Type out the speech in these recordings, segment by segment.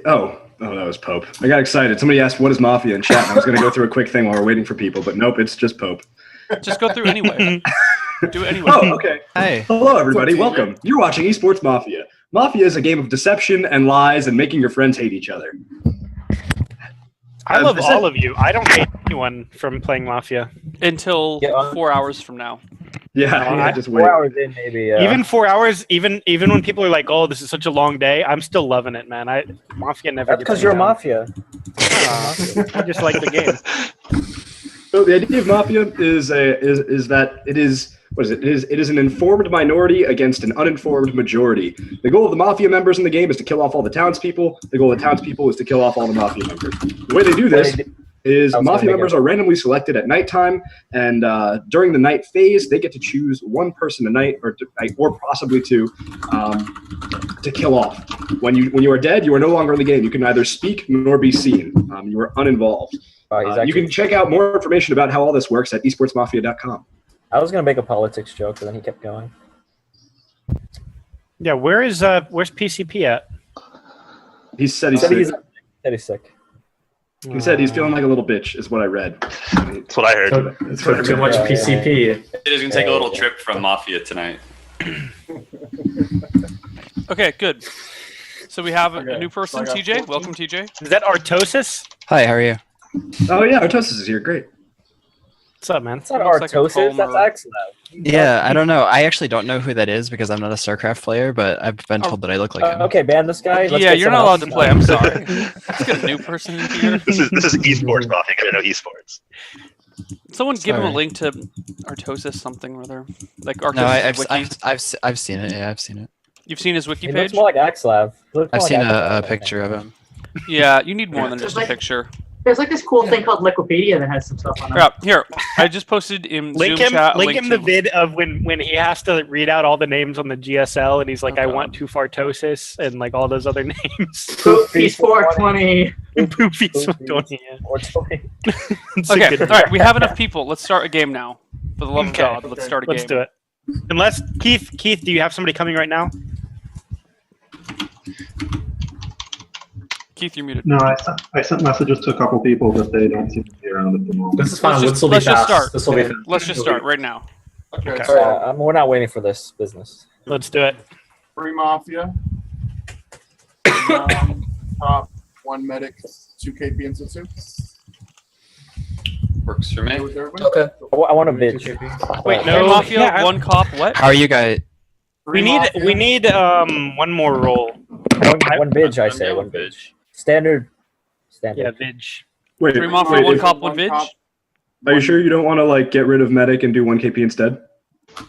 Oh, that was Pope. I got excited. Somebody asked, what is Mafia in chat? And I was going to go through a quick thing while we're waiting for people, but nope, it's just Pope. Just go through anyway. Do it anyway. Oh, okay. Hey. Hello, everybody. Welcome. You're watching ESPORTS Mafia. Mafia is a game of deception and lies and making your friends hate each other. I love all of you. I don't hate anyone from playing Mafia. Until 4 hours from now. Yeah, just wait. 4 hours in, maybe. Even 4 hours, even when people are like, "Oh, this is such a long day," I'm still loving it, man. Mafia never. That's because you're a Mafia. I just like the game. So the idea of Mafia is that it is it is an informed minority against an uninformed majority. The goal of the Mafia members in the game is to kill off all the townspeople. The goal of the townspeople is to kill off all the Mafia members. The way they do this is Mafia members are randomly selected at nighttime, and during the night phase, they get to choose one person a night, or possibly two, to kill off. When you are dead, you are no longer in the game. You can neither speak nor be seen. You are uninvolved. You can check out more information about how all this works at esportsmafia.com. I was gonna make a politics joke, but then he kept going. Yeah, where's PCP at? He said he's sick. He said he's feeling like a little bitch, is what I read. That's what I heard. Took too much PCP. It is going to take a little trip from Mafia tonight. Okay, good. So we have a new person, TJ. Welcome, TJ. Is that Artosis? Hi, how are you? Oh yeah, Artosis is here. Great. What's up, man? It's not Artosis, that's Axel. Yeah, I don't know. I actually don't know who that is because I'm not a StarCraft player, but I've been told that I look like him. Okay, ban this guy. Yeah, you're not allowed to play. I'm sorry. Let's get a new person in here. This is esports Mafia. I know esports. Someone give him a link to Artosis something or other. Like Artosis. No, I've seen it. Yeah, I've seen it. You've seen his wiki He page? looks more like Axelav. I've seen a picture of him. Yeah, you need more than just a picture. There's like this cool thing called Wikipedia that has some stuff on it. Yeah, here. I just posted in Zoom chat. Link him the vid of when he has to read out all the names on the GSL, and he's like, "I want to Fartosis," and like all those other names. Poopy's 420. Poopy's 420. Okay, all right. We have enough people. Let's start a game now. For the love of God, let's start a game. Let's do it. Unless Keith, do you have somebody coming right now? Keith, you're muted. No, I sent messages to a couple people, but they don't seem to be around at the moment. This is fine. Let's just start. Let's just start right now. Okay. We're not waiting for this business. Let's do it. Free Mafia. 1 top, 1 medic, 2 KP and Sitsu. Works for me. Okay. I want a bitch. Wait, no Mafia, 1 cop. What? How are you guys? We need one more roll. One bidge, I say. One bidge. Standard. Yeah, vidge. Wait, 3 Mafia, 1 cop, 1 vidge? Are you sure you don't want to get rid of medic and do 1 KP instead?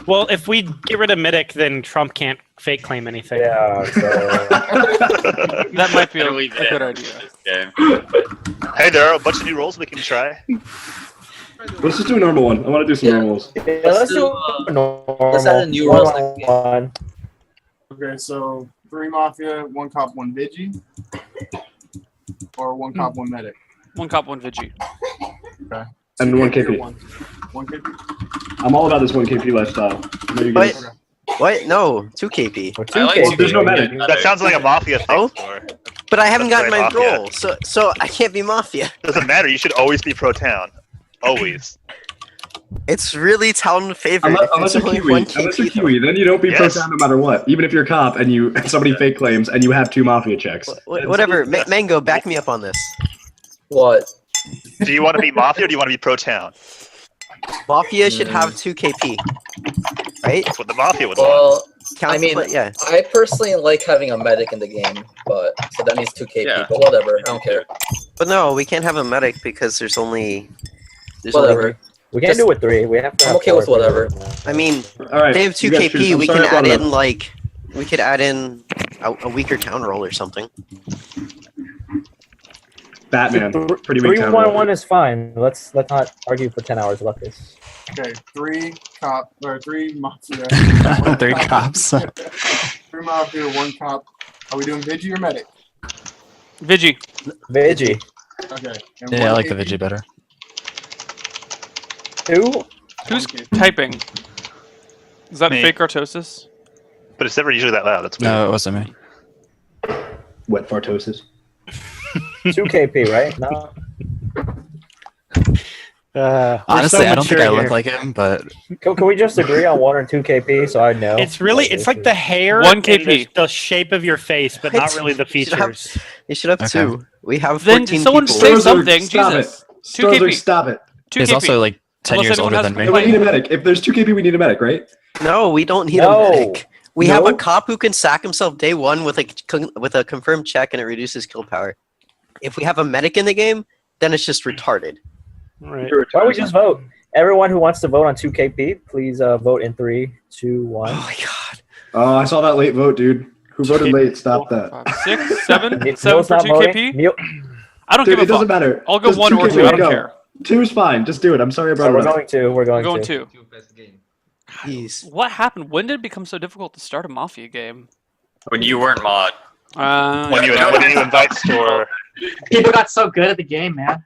Well, if we get rid of medic, then Trump can't fake claim anything. Yeah, so... That might be a good idea. Hey, there are a bunch of new roles we can try. Let's just do a normal one. I want to do some normals. Yeah, let's do a normal. Let's add a new role. Okay, so 3 Mafia, 1 cop, 1 Vigi. Or 1 cop, 1 medic. 1 cop, 1 Vigi. Okay. And 1 KP. 1 KP. I'm all about this 1 KP lifestyle. What? No, 2 KP. 2 KP. There's no medic. That sounds like a Mafia thing. Oh? But I haven't gotten my Mafia. role, so I can't be Mafia. Doesn't matter. You should always be pro town. Always. It's really town favorite. Unless you're Kiwi, then you don't be pro town no matter what. Even if you're a cop and somebody fake claims and you have 2 Mafia checks. Whatever. Mango, back me up on this. What? Do you want to be Mafia or do you want to be pro town? Mafia should have 2 KP. Right? That's what the Mafia would Well, want. Yeah. I personally like having a medic in the game, but so that means 2 KP. Yeah. But whatever, I don't care. But no, we can't have a medic because there's only. Whatever. We can't do it with 3. We have to. I'm okay with whatever. I mean, right, they have 2 KP. We can add in we could add in a weaker town roll or something. Batman, pretty weak town roll. 3-1-1 is fine. Let's not argue for 10 hours about this. Okay, 3 Mafia. 3 cops. 3 Mafia, 1 cop. Are we doing Vigi or medic? Vigi. Vigi. Okay. And Yeah, I like the Vigi better. 2? Who's typing? Is that Me. fake Artosis? But it's never usually that loud. That's weird. No, it wasn't me. Wet fartosis. 2KP, right? No. Honestly, I don't think I look like him, but Can we just agree on 1 or 2KP so I know? It's really, it's like the hair, 1 and KP. the shape of your face, but not really the features. You should have Okay. 2. We have Then 14 someone people. say Strozerg, something. stop Jesus. it. 2 Strozerg, KP. stop it. 2 he's KP. also like 10 Unless years anyone older has than me. Then we need a medic. If there's 2 KP, we need a medic, right? No, we don't need No. a medic. We have a No. cop who can sack himself day 1 with a confirmed check and it reduces kill power. If we have a medic in the game, then it's just retarded. Right. Why don't we just vote? Everyone who wants to vote on 2KP, please vote in 3, 2, 1. Oh my god. Oh, I saw that late vote, dude. Who voted late? Stop that. 6, 7, Neil's 7 for not 2 voting. KP. Neil, I don't Dude, give a it doesn't fuck. matter. I'll go Just 1 or 2. 2KP, I don't go. care. 2 is fine. Just do it. I'm sorry I brought we're it up. going to. We're I'm going going to. 2. Jeez. What happened? When did it become so difficult to start a Mafia game? When you weren't mod. When you invite store. People got so good at the game, man.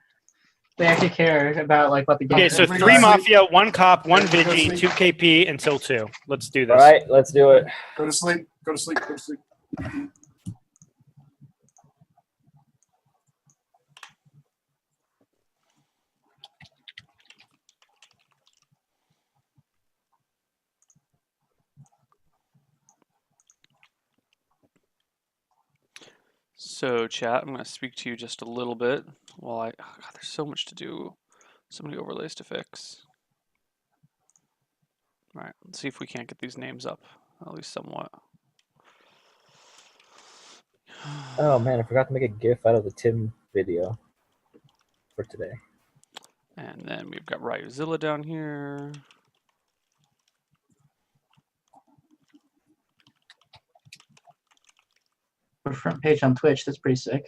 They actually care about like what the game Okay, is. so 3 Mafia, 1 Cop, 1 Vigi, 2 KP until 2. Let's do this. All right, let's do it. Go to sleep. Go to sleep. Go to sleep. So, chat, I'm going to speak to you just a little bit while oh God, there's so much to do. So many overlays to fix. All right, let's see if we can't get these names up, at least somewhat. Oh man, I forgot to make a GIF out of the Tim video for today. And then we've got Ryuzilla down here. Our front page on Twitch. That's pretty sick.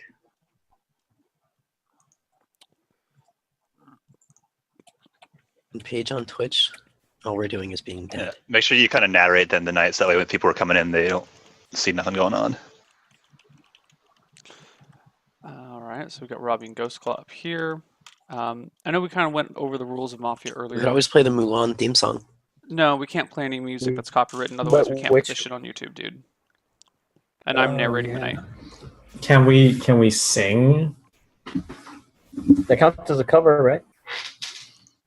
Page on Twitch. All we're doing is being dead. Yeah. Make sure you kind of narrate then the nights. That way when people are coming in, they don't see nothing going on. All right, so we've got Robbie and Ghost Claw up here. I know we kind of went over the rules of Mafia We earlier. could always play the Mulan theme song. No, we can't play any music that's copywritten. Otherwise, we can't put this shit on YouTube, dude. And I'm narrating the night. Can we sing? That counts as a cover, right?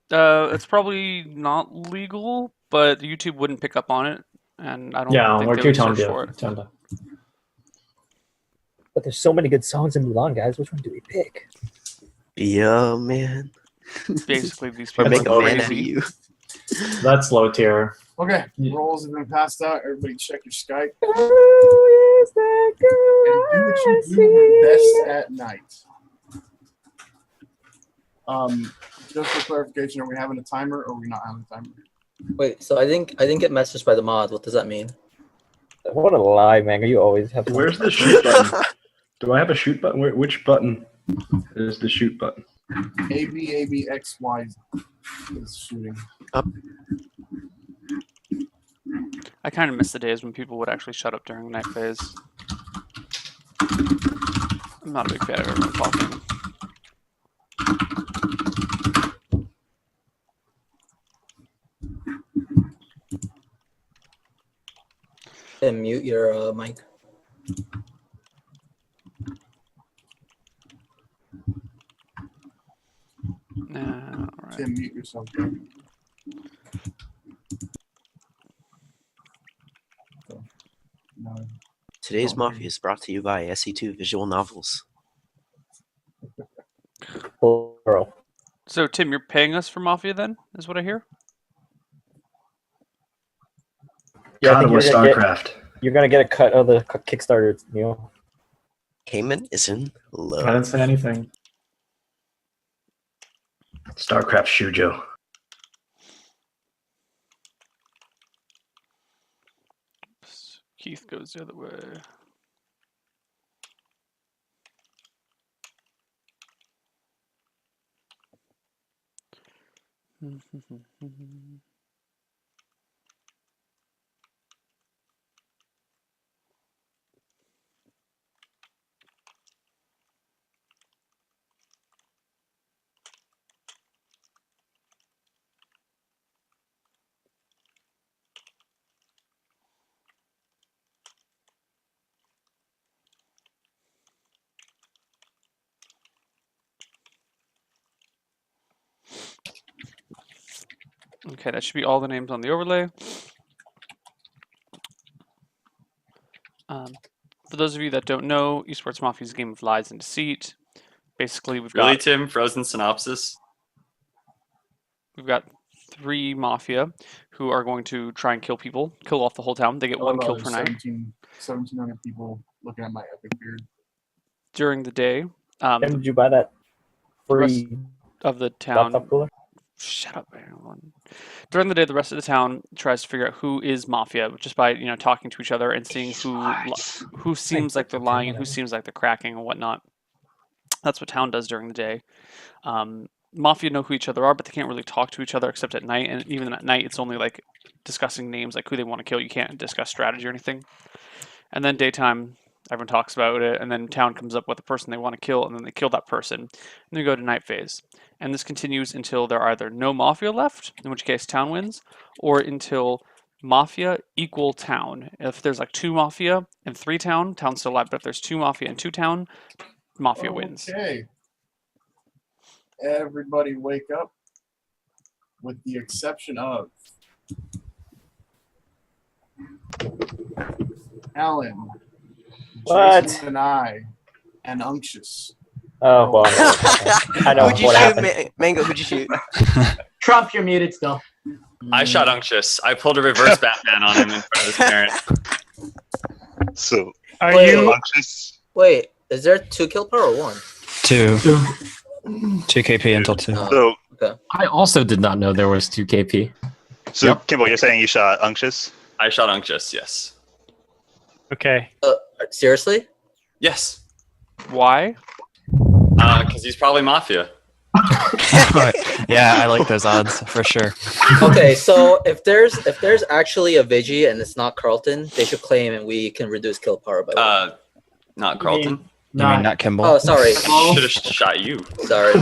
It's probably not legal, but YouTube wouldn't pick up on it, and I don't Yeah, think we're they too would tone search deaf. for it. But there's so many good songs in Mulan, guys. Which one do we pick? Yeah, man. Basically, these Or people make a are man out of crazy. you. That's low tier. Okay, roles have been passed out. Everybody check your Skype. Who is that girl And do what I you do see? best at night. Just for clarification, are we having a timer or are we not having a timer? Wait, so I didn't get messaged by the mod. What does that mean? What a lie, man. You always have. Where's the shoot button? Do I have a shoot button? Which button is the shoot button? ABXY is shooting. I kind of miss the days when people would actually shut up during night phase. I'm not a big fan of everyone talking. And mute your mic. All right. Tim, mute yourself. Bro. No. Today's Mafia is brought to you by SE2 Visual Novels. Plural. So, Tim, you're paying us for Mafia then, is what I hear? Yeah, I God, think it was StarCraft. You're gonna get a cut of the Kickstarter, Neil. Payment is in I love. didn't say anything. StarCraft Shujo. Oops. Keith goes the other way. Okay, that should be all the names on the overlay. For those of you that don't know, Esports Mafia is a game of lies and deceit. Basically, we've Really, got Tim? Frozen synopsis? we've got 3 Mafia who are going to try and kill people, kill off the whole town. They get 1 kill per night 1,700 people looking at my epic beard. during the day. Did you buy that free of the town? laptop cooler? Shut up, everyone. During the day, the rest of the town tries to figure out who is Mafia just by talking to each other and seeing who seems like they're lying and who seems like they're cracking and whatnot. That's what town does during the day. Mafia know who each other are, but they can't really talk to each other except at night. And even at night, it's only like discussing names, like who they want to kill. You can't discuss strategy or anything. And then daytime, everyone talks about it, and then town comes up with the person they want to kill, and then they kill that person. And they go to night phase. And this continues until there are either no Mafia left, in which case town wins, or until Mafia equal town. If there's like 2 Mafia and 3 town, town's still alive. But if there's 2 Mafia and 2 town, Mafia wins. Okay. Everybody wake up, with the exception of Alan, What? Jason, and I, and Unctious. Oh, well. I know Who'd you what shoot, happened. Mango? Who'd you shoot? Trump, you're muted still. I shot Unctious. I pulled a reverse Batman on him in front of his parent. So, Are Wait. you? Wait, is there 2 kill power or 1? 2 KP until 2. so, I also did not know there was 2 KP. so Kimball, you're saying you shot Unctious? I shot Unctious, yes. Okay. Seriously? Yes. Why? Because he's probably Mafia. Yeah, I like those odds for sure. Okay, so if there's actually a Vigi and it's not Carlton, they should claim and we can reduce kill power by 1. Not Carlton. You mean not Kimball? Oh, sorry. Should have shot you. Sorry.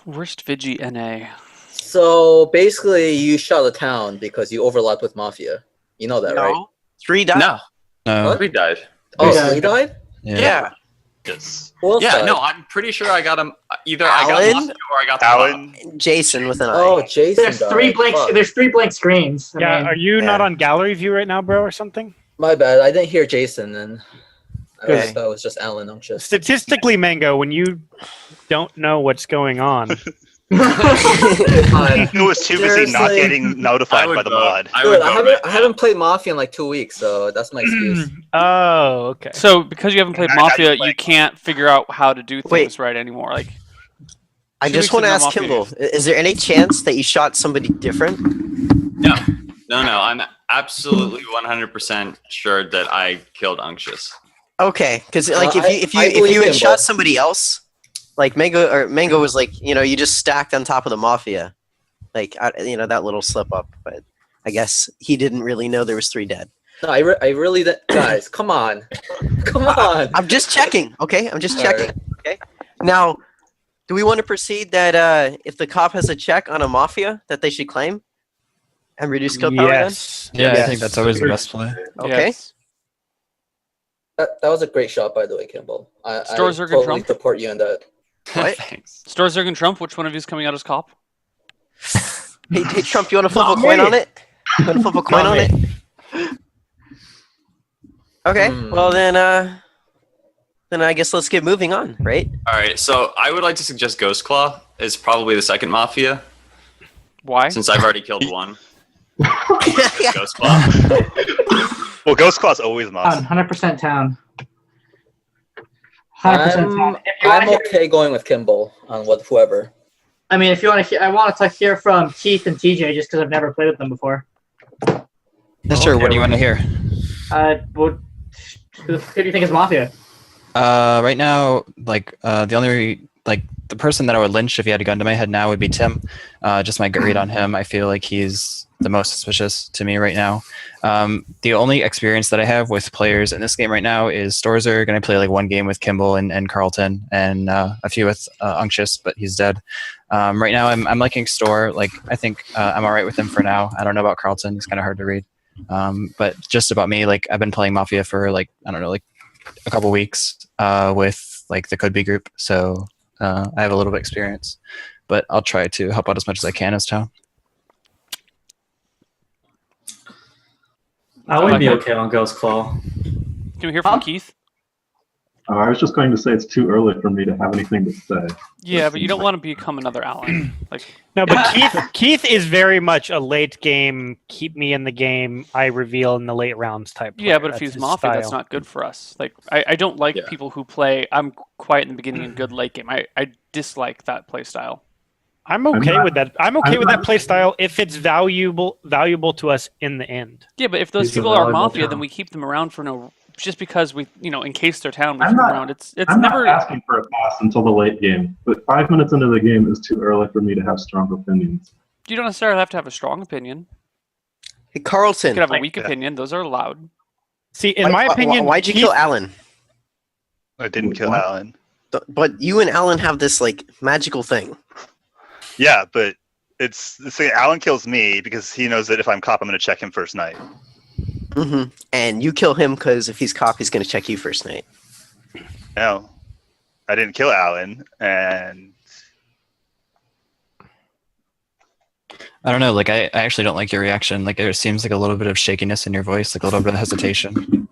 Worst Vigi NA. So basically, you shot a town because you overlapped with Mafia. You know that, right? 3 died. No. No. 3 died. Oh, so he died? Yeah. Yes. Who else Yeah, died? no, I'm pretty sure I got him. Either I got Alan? Mafia or I got the Alan? Jason with an eye. Oh, Jason There's died. 3 blank. Fuck. There's 3 blank screens. I Yeah. mean, Are you not on gallery view right now, bro, or something? My bad. I didn't hear Jason, and I Okay. thought it was just Alan Unctious. Statistically, Mango, when you don't know what's going on, He was too busy not Seriously? getting notified by the mod. Dude, I haven't played Mafia in like 2 weeks, so that's my excuse. Oh, okay. So because you haven't played Now Mafia, you play. you can't figure out how to do things right anymore. Like I 2 just weeks want to is no ask Mafia Kimball, news. is there any chance that you shot somebody different? No. I'm absolutely 100% sure that I killed Unctious. Okay, because like if I you believe had him, shot but- somebody else, like Mango was like, you just stacked on top of the Mafia, like that little slip up. But I guess he didn't really know there was 3 dead. No, I really guys, come on, come on. I'm just checking. Okay, I'm just All checking. right. Okay. Now, do we want to proceed that if the cop has a check on a Mafia, that they should claim and reduce kill power? Yes. Yeah, I think that's always the best play. Then? Okay. Yes. That was a great shot, by the way, Kimball. I Stores are totally Trump? support you in that. What? Thanks. Star Zerg Trump, which one of you is coming out as cop? Hey, Trump, you want to flip Not a coin me. on it? You want to flip a coin Not on it? Okay. Well then I guess let's get moving on, right? All right, so I would like to suggest Ghost Claw is probably the second Mafia, Why? since I've already killed one. Ghost Claw. Well, Ghost Claw's always must. 100% town. 100% town. If you I'm want to okay going with Kimball on whoever. I mean, if you want to, I want to hear from Keith and TJ just because I've never played with them before. Sure, what do you want to hear? Who do you think is Mafia? Right now, the only the person that I would lynch if he had a gun to my head now would be Tim. Just my gut read on him. I feel like he's the most suspicious to me right now. The only experience that I have with players in this game right now is Storzer. Going to play like 1 game with Kimball and Carlton, and a few with Unctious, but he's dead. Right now, I'm liking Store. I think I'm all right with him for now. I don't know about Carlton. He's kind of hard to read. But just about me, I've been playing Mafia for a couple weeks with the Could Be group. So I have a little bit of experience, but I'll try to help out as much as I can as town. I would be okay on Ghost Claw. Can we hear from Keith? I was just going to say it's too early for me to have anything to say. Yeah, but you don't want to become another Alan. Like No, but Keith is very much a late game, keep me in the game, I reveal in the late rounds type player. Yeah, but if That's he's his Mafia, that's style. not good for us. Like I don't like people who play I'm quiet in the beginning and good late game. I dislike that play style. I'm okay with that. I'm okay with that play style if it's valuable to us in the end. Yeah, but if those He's a people are valuable Mafia, town. then we keep them around for no just because we in case they're town we I'm keep them not- around. It's I'm never not asking for a pass until the late game, but 5 minutes into the game is too early for me to have strong opinions. you don't necessarily have to have a strong opinion. Hey, Carlton. You could have a weak opinion. Those are allowed. See, in my opinion, why'd you kill Alan? I didn't kill Alan. But you and Alan have this like magical thing. Yeah, but it's Alan kills me because he knows that if I'm cop, I'm going to check him first night. Hmm. And you kill him because if he's cop, he's going to check you first night. No, I didn't kill Alan, and I don't know. Like I actually don't like your reaction. Like there seems like a little bit of shakiness in your voice, like a little bit of hesitation.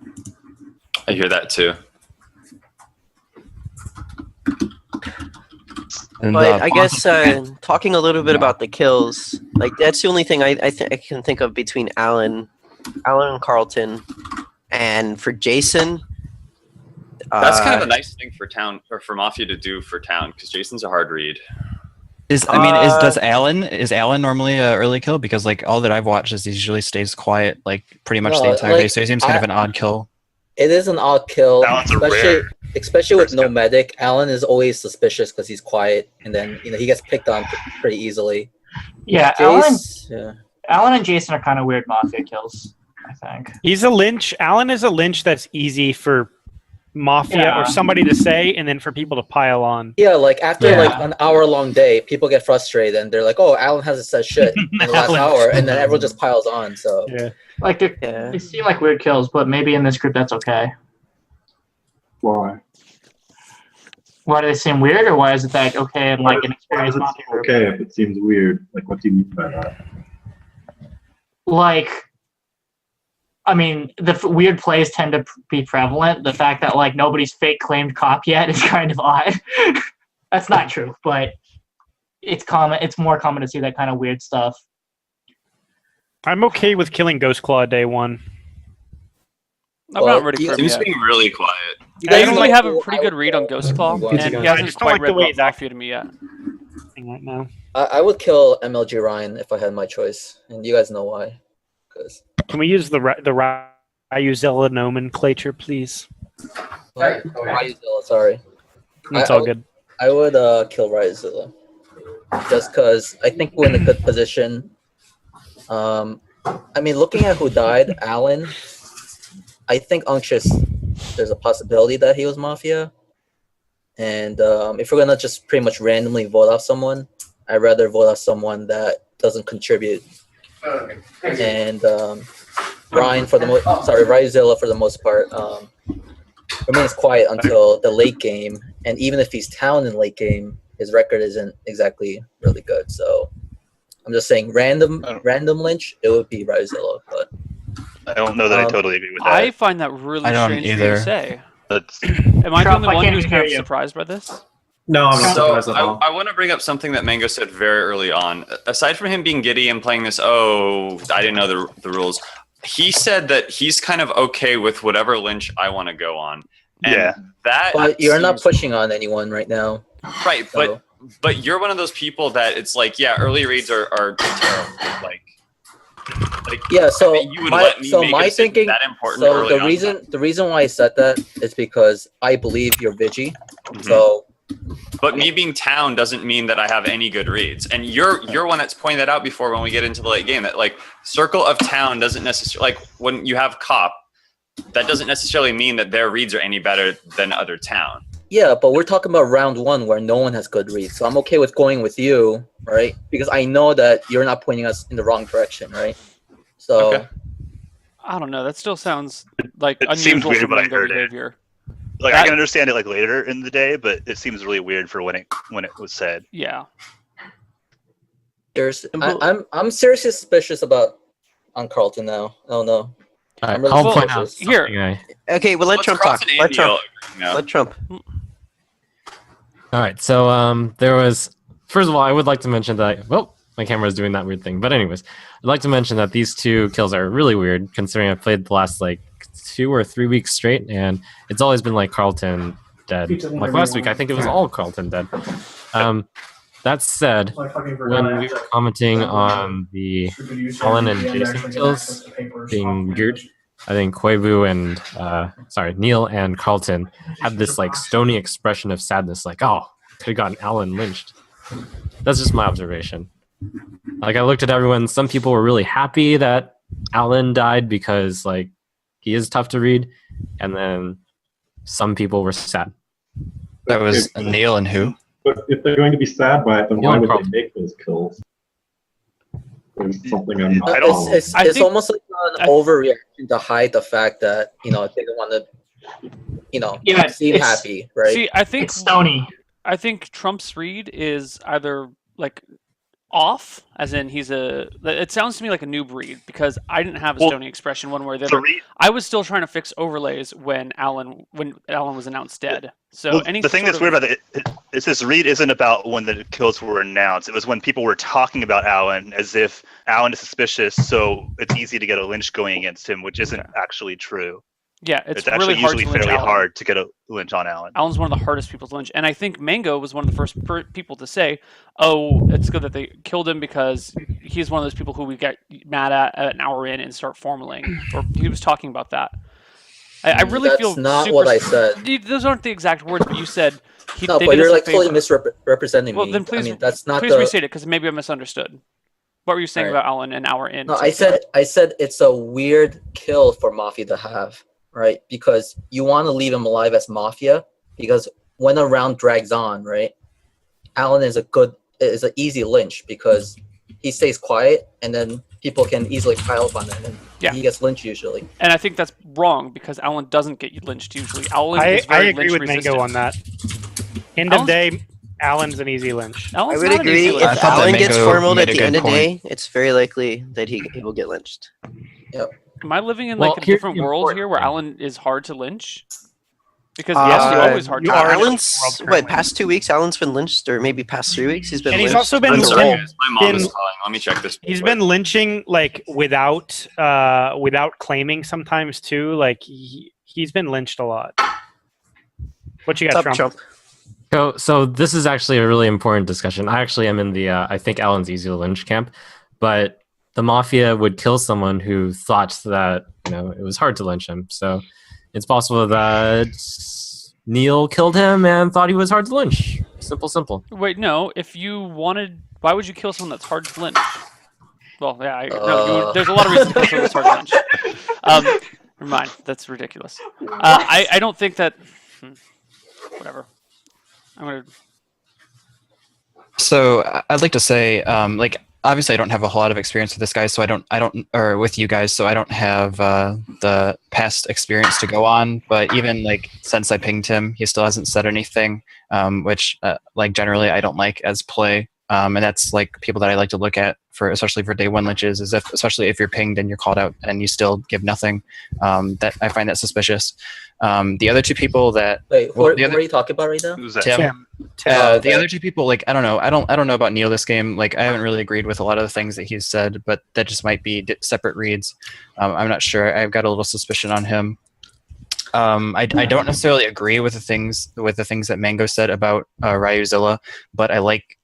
I hear that too. And, But I guess talking a little bit about the kills, like that's the only thing I can think of between Alan and Carlton, and for Jason. That's kind of a nice thing for town or for Mafia to do for town because Jason's a hard read. Is Alan normally a early kill? Because like all that I've watched is he usually stays quiet like pretty much the No, entire day. like, So he seems kind of an odd kill. It is an odd kill, Alan's a rare especially with no medic. Alan is always suspicious because he's quiet, and then he gets picked on pretty easily. Yeah, Jace, Alan and Jason are kind of weird Mafia kills, I think. He's a lynch. Alan is a lynch that's easy for Mafia or somebody to say, and then for people to pile on. Yeah, like after like an hour-long day, people get frustrated and they're like, "Oh, Alan hasn't said shit in the last hour," and then everyone just piles on. So Like they seem like weird kills, but maybe in this group that's okay. Why? Why do they seem weird, or why is it that okay in like an Why is experienced it Mafia group? okay if it seems weird? Like, what do you mean by that? Like, I mean, the weird plays tend to be prevalent. The fact that like nobody's fake claimed cop yet is kind of odd. That's not true, but it's common. It's more common to see that kind of weird stuff. I'm okay with killing Ghost Claw day one. I'm not ready for him Seems yet. being really quiet. I usually have a pretty good read on Ghost Claw, and he I hasn't just don't quite like the read way about he's acting Mafia to me yet. right now. I would kill MLG Ryan if I had my choice, and you guys know why. Because Can we use the Ryuzilla nomenclature, please? Ryuzilla, sorry. That's I all would- good. I would kill Ryuzilla just because I think we're in a good position. I mean, looking at who died, Alan, I think Unctious, there's a possibility that he was Mafia. And if we're going to just pretty much randomly vote off someone, I'd rather vote off someone that doesn't contribute. And Ryuzilla for the most part remains quiet until the late game. And even if he's town in late game, his record isn't exactly really good. So I'm just saying random lynch, it would be Ryuzilla, but I don't know that I totally agree with that. I find that really I don't strange for you either. to say. That's, Am I the Trump, only I one can't who's even kind of hear you. surprised by this? No, I'm not So surprised at all. I want to bring up something that Mango said very early on. Aside from him being giddy and playing this, I didn't know the rules. He said that he's kind of okay with whatever lynch I want to go on. And but you're not pushing on anyone right now. Right, So- but you're one of those people that it's like, yeah, early reads are terrible. Like Yeah, so you would let me make a my decision thinking. that important So early the reason why I said that is because I believe you're Vigi. Mhm. So But me being town doesn't mean that I have any good reads. And you're one that's pointed that out before when we get into the late game, that like circle of town doesn't necessarily, like when you have cop, that doesn't necessarily mean that their reads are any better than other town. yeah, but we're talking about round one where no one has good reads. So I'm okay with going with you, right? Because I know that you're not pointing us in the wrong direction, right? So I don't know. That still sounds like It seems unusual weird, for but I Mango heard it. behavior. Like I can understand it like later in the day, but it seems really weird for when it was said. Yeah. I'm seriously suspicious on Carlton now. Oh no. All right, I'm really I'll point out suspicious. something. Okay, well let Trump talk. Let Trump. Let Trump. All right, so there was. First of all, I would like to mention that. Well, my camera is doing that weird thing, but anyways, I'd like to mention that these two kills are really weird, considering I played the last like 2 or 3 weeks straight, and it's always been like Carlton dead. Like last week, I think it was all Carlton dead. That said, when we were commenting on the Alan and Jason kills being weird, I think Quavu and Neil and Carlton had this like stony expression of sadness, like, oh, could have gotten Alan lynched. That's just my observation. Like I looked at everyone, some people were really happy that Alan died because like he is tough to read, and then some people were sad. That was Neil and who? But if they're going to be sad by it, then Neil why and would Carlton. they make those kills? There's something I'm not It's almost like an overreaction to hide the fact that they don't want to seem happy, right? See, I think It's stony. I think Trump's read is either like off, as in it sounds to me like a noob read, because I didn't have a stony expression one way or the other. I was still trying to fix overlays when Alan was announced dead. So the thing that's weird about it is this read isn't about when the kills were announced. It was when people were talking about Alan as if Alan is suspicious, so it's easy to get a lynch going against him, which isn't actually true. Yeah, it's actually really hard usually to lynch fairly Alan. hard to get a lynch on Alan. Alan's one of the hardest people to lynch, and I think Mango was one of the first people to say, "Oh, it's good that they killed him because he's one of those people who we get mad at an hour in and start formaling." Or he was talking about that. I really feel that's not what I said. Those aren't the exact words, but you said. No, but you're like totally misrepresenting me. Well, then please, that's not please restate it because maybe I misunderstood. What were you saying about Alan an hour in? No, I said it's a weird kill for Mafia to have. Right, because you want to leave him alive as Mafia, because when a round drags on, right, Alan is an easy lynch because he stays quiet and then people can easily pile up on him and he gets lynched usually. And I think that's wrong because Alan doesn't get lynched usually. Alan is I very agree with lynch-resistant. Mango on that. End of day, Alan's an easy lynch. I would agree. If Alan gets formaled at the end of the day, it's very likely that he will get lynched. Yep. Am I living in like a different world here where Alan is hard to lynch? Because Yes, he's always hard to lynch. Alan's past 2 weeks. Alan's been lynched, or maybe past 3 weeks. He's been. And lynched. he's also been. I'm sorry, guys. My mom is calling. Let me check this. He's been lynching like without claiming sometimes too. Like he's been lynched a lot. What you got, Trump? So this is actually a really important discussion. I actually am in the I think Alan's easy to lynch camp, but the Mafia would kill someone who thought that it was hard to lynch him. So it's possible that Neil killed him and thought he was hard to lynch. Simple. Wait, no. If you wanted, why would you kill someone that's hard to lynch? Well, yeah, there's a lot of reasons to kill someone that's hard to lynch. Never mind. That's ridiculous. I don't think that. Whatever. I'm gonna. So I'd like to say, obviously I don't have a whole lot of experience with this guy, so I don't, or with you guys, so I don't have the past experience to go on. But even since I pinged him, he still hasn't said anything, which generally I don't like as play. And that's people that I like to look at especially for day one lynches, especially if you're pinged and you're called out and you still give nothing. That I find that suspicious. The other two people that who are you talking about right now? Who's that? Tim. The other two people, I don't know. I don't know about Neil this game. I haven't really agreed with a lot of the things that he's said, but that just might be separate reads. I'm not sure. I've got a little suspicion on him. I don't necessarily agree with the things that Mango said about Ryuzilla, but I like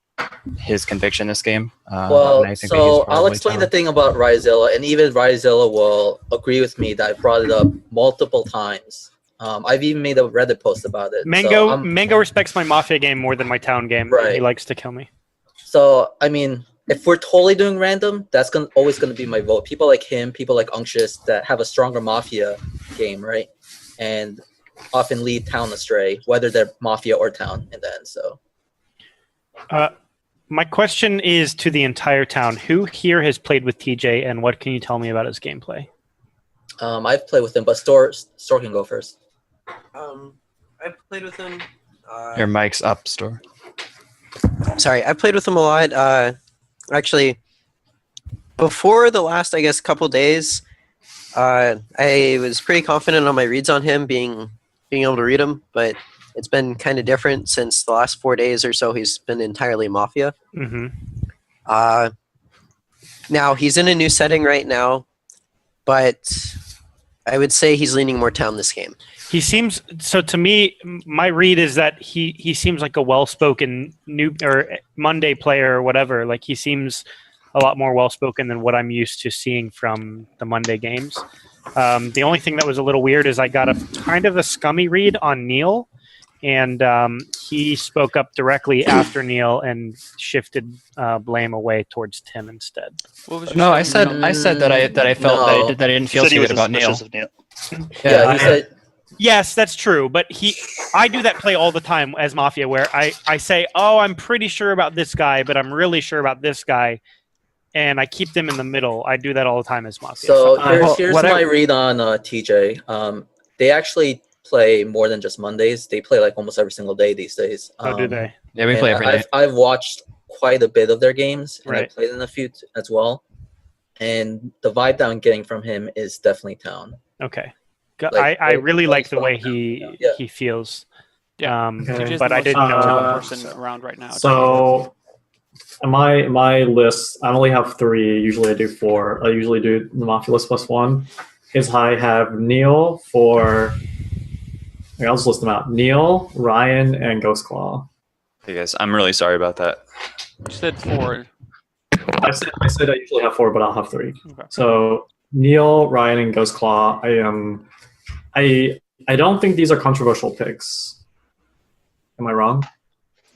his conviction this game. Well, so I'll explain the thing about Ryuzilla, and even Ryuzilla will agree with me that I brought it up multiple times. I've even made a Reddit post about it. Mango respects my Mafia game more than my town game. Right. He likes to kill me. So, I mean, if we're totally doing random, that's always going to be my vote. People like him, people like Unctious that have a stronger Mafia game, right? And often lead town astray, whether they're Mafia or town in the end. So, my question is to the entire town. Who here has played with TJ, and what can you tell me about his gameplay? I've played with him, but Store can go first. played with him. Your mic's up, Store. Sorry, I played with him a lot. Actually, before the last, I guess, couple days, I was pretty confident on my reads on him, being able to read him, but it's been kind of different since the last 4 days or so. He's been entirely Mafia. Mm-hmm. Now, he's in a new setting right now, but I would say he's leaning more Town this game. He seems so to me. My read is that he seems like a well-spoken new or Monday player or whatever. Like he seems a lot more well-spoken than what I'm used to seeing from the Monday games. The only thing that was a little weird is I got a kind of a scummy read on Neil, and he spoke up directly after Neil and shifted blame away towards Tim instead. No, I said that I felt that I didn't feel too good about Neil. Yeah, he said. Yes, that's true. But I do that play all the time as Mafia, where I say, "Oh, I'm pretty sure about this guy, but I'm really sure about this guy," and I keep them in the middle. I do that all the time as Mafia. So here's my read on TJ. They actually play more than just Mondays. They play like almost every single day these days. Oh, do they? Yeah, we play every day. I've watched quite a bit of their games, and I Right. played in a few as well. And the vibe that I'm getting from him is definitely Town. Okay. Like, I really like the way Yeah. he feels. Yeah. Okay. But I didn't know. Town person around right now. So, my list, I only have 3. Usually I do 4. I usually do the Mafia list plus 1. Is I have Neil for. Okay, I'll just list them out. Neil, Ryan, and Ghostclaw. Hey guys, I'm really sorry about that. You said 4. I said I usually have 4, but I'll have 3. Okay. So Neil, Ryan, and Ghostclaw. I don't think these are controversial picks. Am I wrong?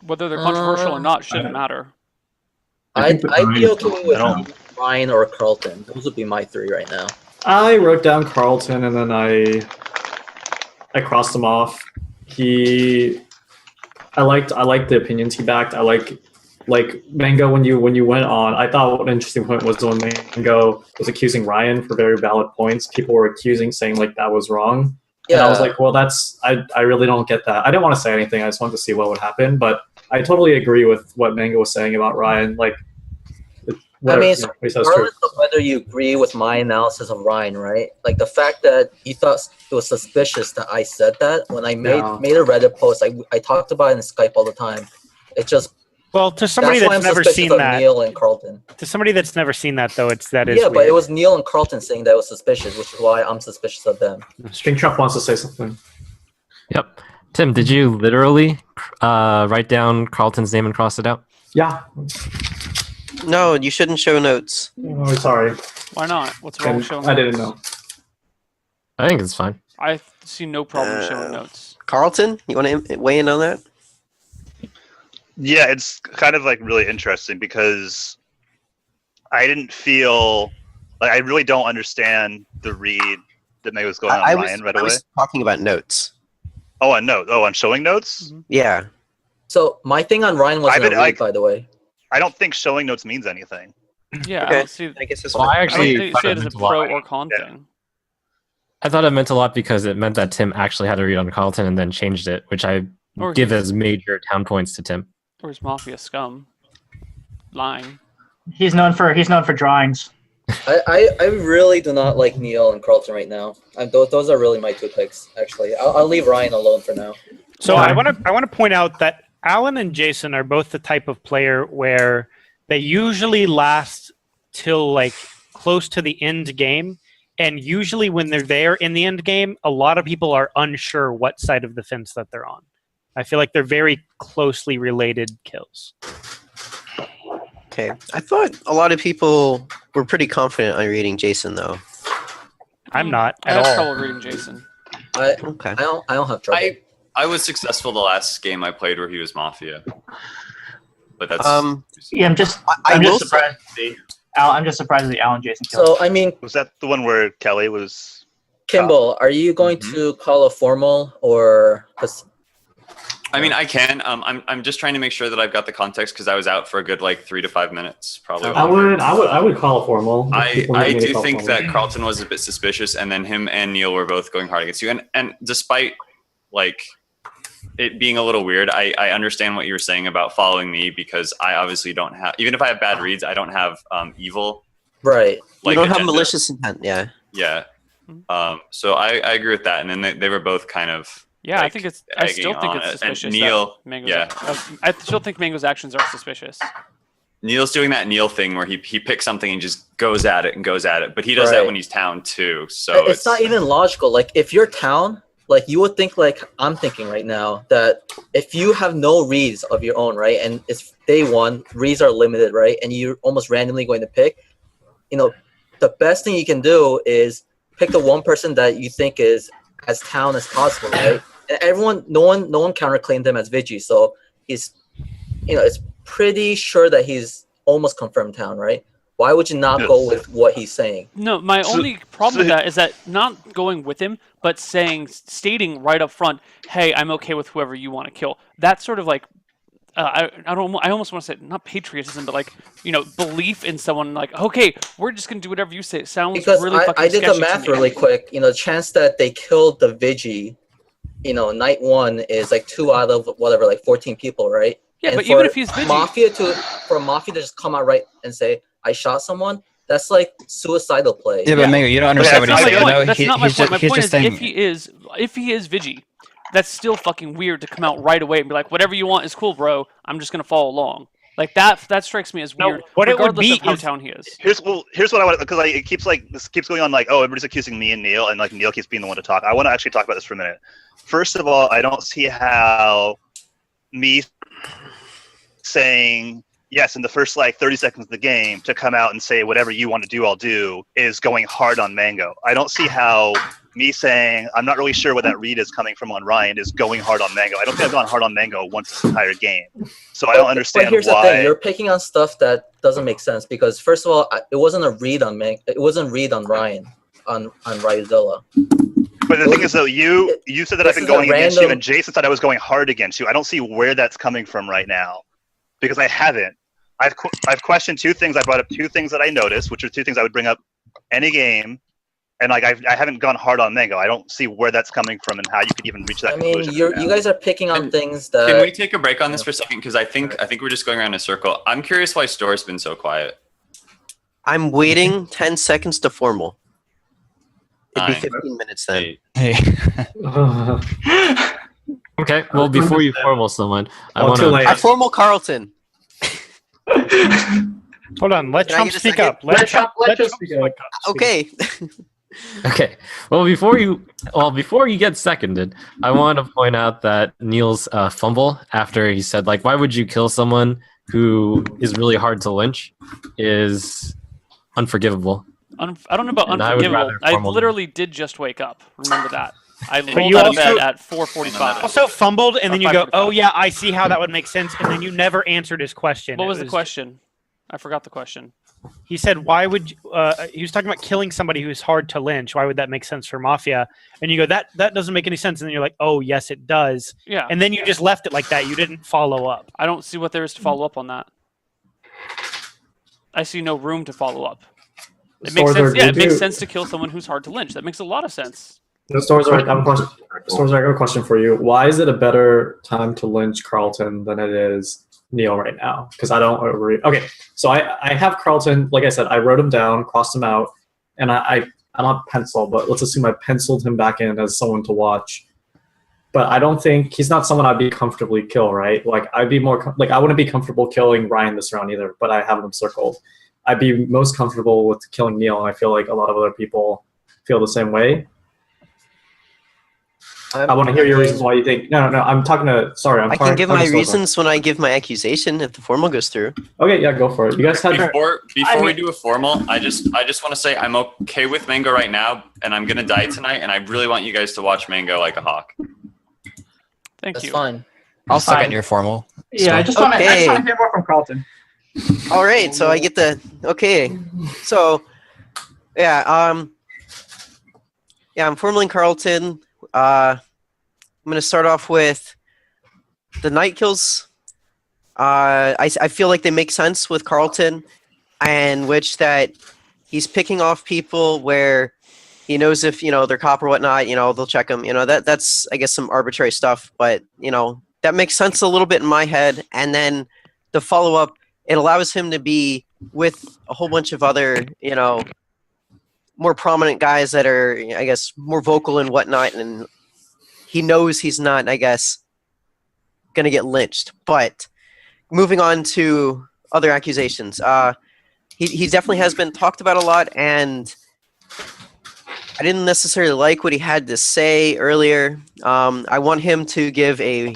Whether they're controversial or not shouldn't matter. I'd be okay with Ryan or Carlton. Those would be my 3 right now. I wrote down Carlton and then I crossed him off. I liked the opinions he backed. I like Mango when you went on. I thought an interesting point was when Mango was accusing Ryan for very valid points. People were saying like that was wrong. Yeah. And I was like, well, I really don't get that. I didn't want to say anything. I just wanted to see what would happen. But I totally agree with what Mango was saying about Ryan. Like, Regardless true. of whether you agree with my analysis of Ryan, right? Like the fact that you thought it was suspicious that I said that when I made a Reddit post, I talked about it in Skype all the time. It just to somebody that's never seen that, Neil and Carlton. To somebody that's never seen that, though, it's Yeah, weird. but it was Neil and Carlton saying that it was suspicious, which is why I'm suspicious of them. I think Trump wants to say something. Yep. Tim, did you literally write down Carlton's name and cross it out? Yeah. No, you shouldn't show notes. Oh, sorry. Why not? What's wrong with showing I didn't notes? know. I think it's fine. I see no problem showing notes. Carlton, you want to weigh in on that? Yeah, it's kind of like really interesting because I didn't feel like I really don't understand the read that May was going on Ryan right I away. was talking about notes. Oh, on notes. Oh, on showing notes. Mm-hmm. Yeah. So my thing on Ryan wasn't a read, by the way. I don't think showing notes means anything. Yeah, Okay. I don't see. I guess it's Well, I actually don't thought see it it as a meant a lot. pro or con thing. I thought it meant a lot because it meant that Tim actually had to read on Carlton and then changed it, which I Or give he's- as major town points to Tim. Or is Mafia scum? Lying. He's known for drawings. I really do not like Neil and Carlton right now. Those are really my 2 picks. Actually, I'll leave Ryan alone for now. So I want to point out that Alan and Jason are both the type of player where they usually last till like close to the end game, and usually when they're there in the end game, a lot of people are unsure what side of the fence that they're on. I feel like they're very closely related kills. Okay. I thought a lot of people were pretty confident on reading Jason, though. I'm not I at have Oh. all. trouble reading Jason. I Okay. don't have trouble. I was successful the last game I played where he was Mafia. But that's Yeah, I'm just surprised. I'm just surprised at the Alan Jason kill. So I mean, Was that the one where Kelly was? Kimball, are you going to call a formal or? I mean, I can. I'm just trying to make sure that I've got the context because I was out for a good like 3 to 5 minutes, probably. I would call a formal. I do think that Carlton was a bit suspicious, and then him and Neil were both going hard against you. And despite like it being a little weird. I understand what you were saying about following me because I obviously don't have, even if I have bad reads, I don't have evil. Right. You don't have agenda. malicious intent. Yeah. Yeah. So I agree with that. And then they were both kind of. Yeah, like, I still think egging it's on it. suspicious. And Neil, that Mango's yeah. I still think Mango's actions are suspicious. Neil's doing that Neil thing where he picks something and just goes at it, but he does that when he's town too. So it's not even logical. Like if you're town, like you would think like I'm thinking right now that if you have no reads of your own, right, and it's day one, reads are limited, right, and you're almost randomly going to pick, the best thing you can do is pick the one person that you think is as town as possible, right? And no one counterclaimed him as Vigi, so he's, it's pretty sure that he's almost confirmed town, right? Why would you not go with what he's saying? No, my only problem with that is that not going with him, but stating right up front, "Hey, I'm okay with whoever you want to kill." That's sort of like, I almost want to say not patriotism, but like belief in someone. Like, okay, we're just gonna do whatever you say. It sounds Because really fucking I did the sketchy math to me. really quick. The chance that they killed the Vigi, night one is like 2 out of whatever, like 14 people, right? Yeah, and but even if he's Vigi, for a Mafia to just come out right and say, "I shot someone," that's like suicidal play. Yeah, but Mango, you don't understand what he's saying. No, that's not my point. My point is, saying, if he is Vigi, that's still fucking weird to come out right away and be like, "Whatever you want is cool, bro. I'm just gonna follow along." Like that strikes me as weird. What it would regardless be of how is- town he is. Here's what I want, because it keeps this keeps going on like, oh, everybody's accusing me and Neil, and like Neil keeps being the one to talk. I want to actually talk about this for a minute. First of all, I don't see how me saying yes in the first 30 seconds of the game to come out and say whatever you want to do, I'll do, is going hard on Mango. I don't see how me saying I'm not really sure what that read is coming from on Ryan is going hard on Mango. I don't think I've gone hard on Mango once this entire game. So I don't understand But here's why. the thing: you're picking on stuff that doesn't make sense because first of all, it wasn't a read on It wasn't read on Ryan on Ryzilla. But the thing is, though, you said that I've been going against you, random- and Jason said I was going hard against you. I don't see where that's coming from right now, because I haven't. I've questioned 2 things. I brought up 2 things that I noticed, which are 2 things I would bring up any game, and I haven't gone hard on Mango. I don't see where that's coming from and how you could even reach that conclusion. You guys are picking on things that. Can we take a break on this for a second? Because I think we're just going around in a circle. I'm curious why Store's been so quiet. I'm waiting 10 seconds to formal. It'd be 9, 15 minutes then. Hey. Okay, well, before you formal someone, I want too late. I formal Carlton. Hold on, let Can I Trump get a speak second? up. Let Trump speak up. Okay. Okay. Well, before you get seconded, I want to point out that Neil's fumble after he said, why would you kill someone who is really hard to lynch is unforgivable. I don't know about And I would unforgivable. rather I formal- literally did just wake up. Remember that. I But rolled you out of bed also- at 4:45. Also fumbled, and then you go, 5:45. "Oh yeah, I see how that would make sense," and then you never answered his question. What It was the question? I forgot the question. He said, "Why would?" He was talking about killing somebody who's hard to lynch. Why would that make sense for Mafia? And you go, "That doesn't make any sense." And then you're like, "Oh yes, it does." Yeah. And then you just left it like that. You didn't follow up. I don't see what there is to follow up on that. I see no room to follow up. It makes sense. Yeah, it makes sense to kill someone who's hard to lynch. That makes a lot of sense. Stores, I have a question for you. Why is it a better time to lynch Carlton than it is Neil right now? Because I don't agree. Okay, so I have Carlton. Like I said, I wrote him down, crossed him out, and I don't pencil, but let's assume I penciled him back in as someone to watch. But I don't think he's not someone I'd be comfortably kill, right? I'd be more I wouldn't be comfortable killing Ryan this round either. But I have him circled. I'd be most comfortable with killing Neil, and I feel like a lot of other people feel the same way. I want to hear your reasons why you think. No. I'm talking to. Sorry, I can give my reasons when I give my accusation if the formal goes through. Okay, yeah, go for it. You guys had Before we do a formal, I just want to say I'm okay with Mango right now, and I'm gonna die tonight, and I really want you guys to watch Mango like a hawk. Thank That's you. fine. I'll second your formal. Yeah, I just want to hear more from Carlton. All right, so I get the okay. So, yeah, I'm formaling Carlton. I'm gonna start off with the night kills. I feel like they make sense with Carlton, and which that he's picking off people where he knows if they're cop or whatnot. They'll check him. That's I guess some arbitrary stuff, but that makes sense a little bit in my head. And then the follow up, it allows him to be with a whole bunch of other more prominent guys that are, I guess, more vocal and whatnot, and he knows he's not, I guess, going to get lynched. But moving on to other accusations, he definitely has been talked about a lot, and I didn't necessarily like what he had to say earlier. I want him to give a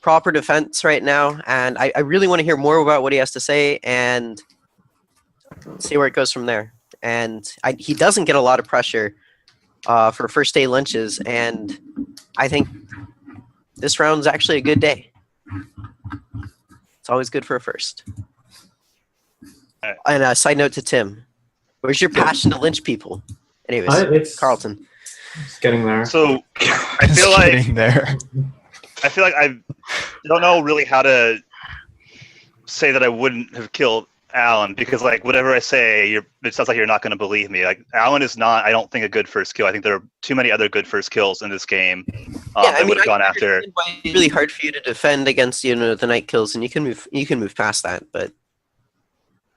proper defense right now, and I really want to hear more about what he has to say and see where it goes from there. And he doesn't get a lot of pressure for first day lynches, and I think this round's actually a good day. It's always good for a first. And a side note to Tim, where's your passion to lynch people? Anyways, It's Carlton. It's getting there. So I feel like I don't know really how to say that I wouldn't have killed Alan, because like whatever I say, it sounds like you're not going to believe me. Like Alan is not, I don't think, a good first kill. I think there are too many other good first kills in this game that would have gone after. It's really hard for you to defend against the night kills, and you can move past that. But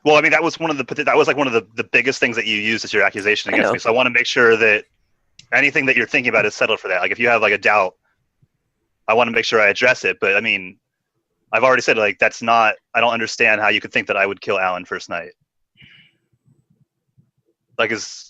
well, I mean that was one of the biggest things that you used as your accusation against me. So I want to make sure that anything that you're thinking about is settled for that. Like if you have like a doubt, I want to make sure I address it. But I mean, I've already said, like, that's not, I don't understand how you could think that I would kill Alan first night. Like, is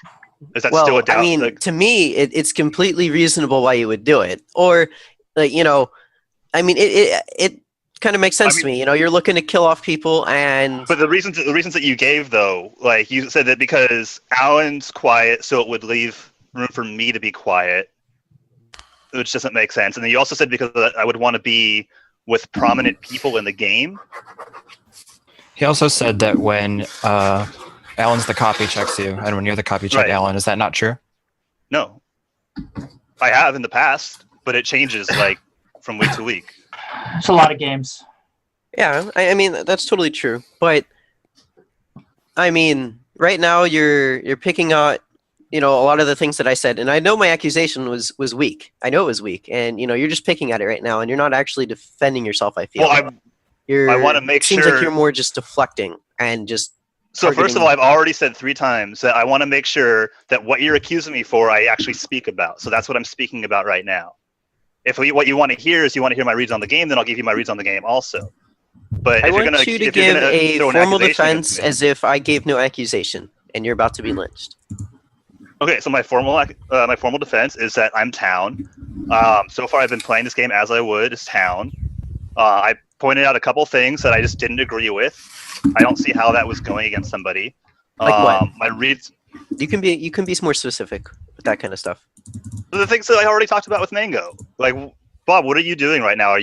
that still a doubt? I mean, like, to me, it's completely reasonable why you would do it. Or, like, I mean, it kind of makes sense to me. You're looking to kill off people, and... But the reasons that you gave, though, like, you said that because Alan's quiet, so it would leave room for me to be quiet, which doesn't make sense. And then you also said because I would want to be with prominent people in the game. He also said that when Alan's the copy checks you, and when you're the copy check Alan, is that not true? No. I have in the past, but it changes like from week to week. It's a lot of games. Yeah, I mean, that's totally true. But, I mean, right now you're picking out, a lot of the things that I said, and I know my accusation was weak. I know it was weak, and you're just picking at it right now, and you're not actually defending yourself. I feel. Well, I want to make sure. It seems like you're more just deflecting and just. So first of all, I've already said 3 times that I want to make sure that what you're accusing me for, I actually speak about. So that's what I'm speaking about right now. If what you want to hear is you want to hear my reads on the game, then I'll give you my reads on the game also. But I if want you're going you to give a formal defense as if I gave no accusation, and you're about to be lynched. Okay, so my formal defense is that I'm Town. So far, I've been playing this game as I would as Town. I pointed out a couple things that I just didn't agree with. I don't see how that was going against somebody. Like what? My reads. You can be more specific with that kind of stuff. The things that I already talked about with Mango. Like, Bob, what are you doing right now?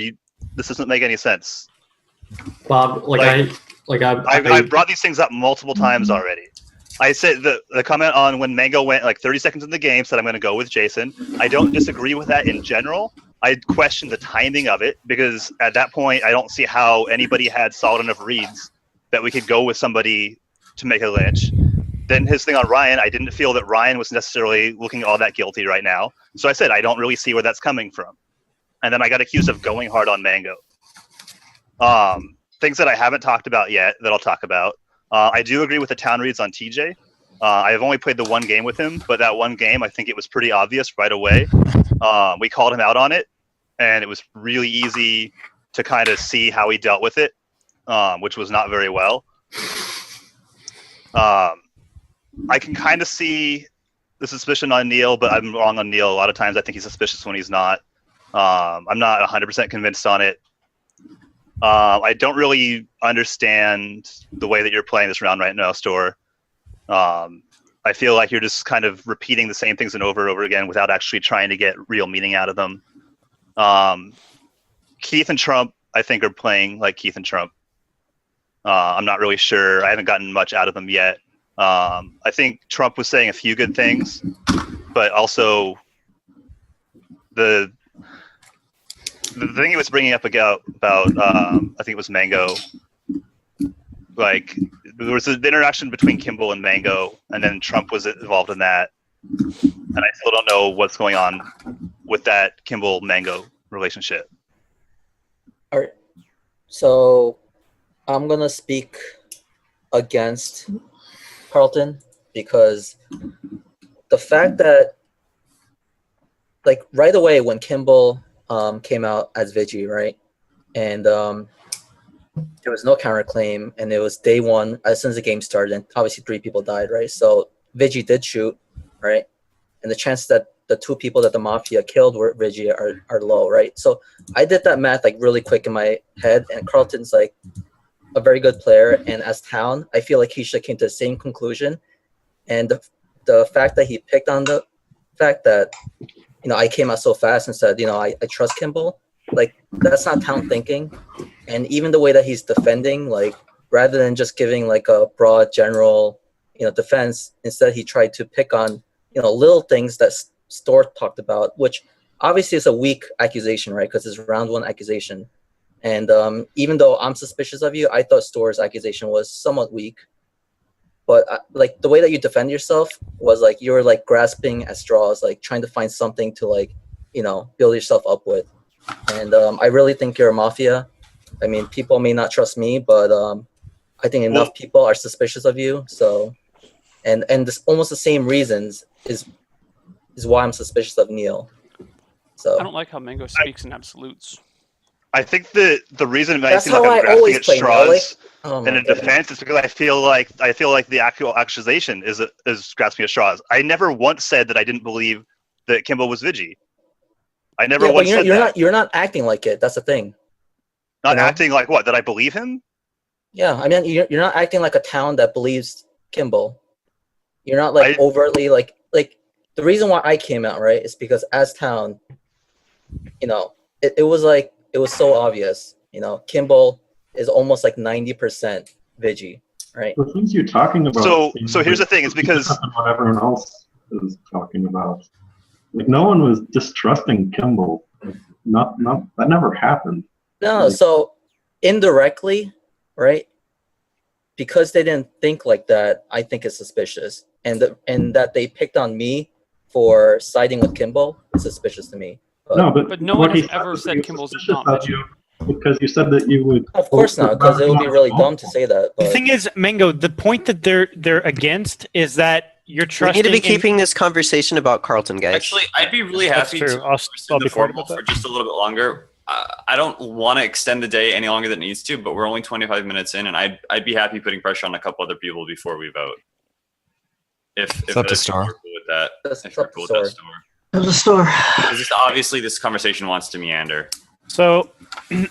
This doesn't make any sense. Bob, I've brought these things up multiple times already. I said the comment on when Mango went like 30 seconds in the game said I'm going to go with Jason. I don't disagree with that in general. I question the timing of it because at that point I don't see how anybody had solid enough reads that we could go with somebody to make a lynch. Then his thing on Ryan, I didn't feel that Ryan was necessarily looking all that guilty right now. So I said I don't really see where that's coming from. And then I got accused of going hard on Mango. Things that I haven't talked about yet that I'll talk about. I do agree with the Town reads on TJ. I've only played the one game with him, but that one game, I think it was pretty obvious right away. We called him out on it, and it was really easy to kind of see how he dealt with it, which was not very well. I can kind of see the suspicion on Neil, but I'm wrong on Neil. A lot of times I think he's suspicious when he's not. I'm not 100% convinced on it. I don't really understand the way that you're playing this round right now, Store. I feel like you're just kind of repeating the same things over and over again without actually trying to get real meaning out of them. Keith and Trump, I think, are playing like Keith and Trump. I'm not really sure. I haven't gotten much out of them yet. I think Trump was saying a few good things, but also the thing he was bringing up about I think it was Mango. Like there was an interaction between Kimball and Mango, and then Trump was involved in that. and I still don't know what's going on with that Kimball Mango relationship. All right. So I'm gonna speak against Carlton because the fact that, like, right away when Kimball came out as Vigi, right, and there was no counterclaim, and it was day one as soon as the game started, and obviously 3 people died, right? So Vigi did shoot, right, and the chance that the 2 people that the Mafia killed were Vigi are low, right? So I did that math like really quick in my head, and Carlton's like a very good player, and as Town, I feel like he should have came to the same conclusion. And the fact that he picked on the fact that, you know, I came out so fast and said, you know, I trust Kimball, like, that's not Town thinking. And even the way that he's defending, like, rather than just giving like a broad general, you know, defense, instead he tried to pick on, you know, little things that Store talked about, which obviously is a weak accusation, right? Because it's round 1 accusation. And even though I'm suspicious of you, I thought Store's accusation was somewhat weak. But like the way that you defend yourself was like you were like grasping at straws, like trying to find something to, like, you know, build yourself up with. And I really think you're a Mafia. I mean, people may not trust me, but I think enough people are suspicious of you. So, and this almost the same reasons is why I'm suspicious of Neil. So I don't like how Mango speaks in absolutes. I think the reason it might That's seem like how I'm I grasping always at play, Neil, straws like- oh my in a goodness. defense is because I feel like the actual accusation is grasping at straws. I never once said that I didn't believe that Kimball was Vigi. I never yeah, but once said that. you're not acting like it. That's the thing. Not you know? acting like what? That I believe him? Yeah, I mean, you're not acting like a Town that believes Kimball. You're not like overtly like the reason why I came out, right, is because as Town, you know, it was so obvious. You know, Kimball is almost like 90% Vigi, right? The things you're talking about. So here's the thing: it's because what everyone else is talking about. Like, no one was distrusting Kimball. Like, not that never happened. No, so indirectly, right? Because they didn't think like that, I think it's suspicious, and that they picked on me for siding with Kimball is suspicious to me. But no one has ever said Kimball's not Vigi. Because you said that you would. Of course not, because it would be really dumb to say that. The thing is, Mango, the point that they're against is that you're We trusting. need to be in- keeping this conversation about Carlton, guys. Actually, I'd be really That's happy true. to I'll rescind be the quiet formal about for that. just a little bit longer. I don't want to extend the day any longer than it needs to, but we're only 25 minutes in, and I'd be happy putting pressure on a couple other people before we vote. If up to other people Star. are cool with that, That's if you're up to cool with that, Star. Star. The store. Because just obviously this conversation wants to meander. So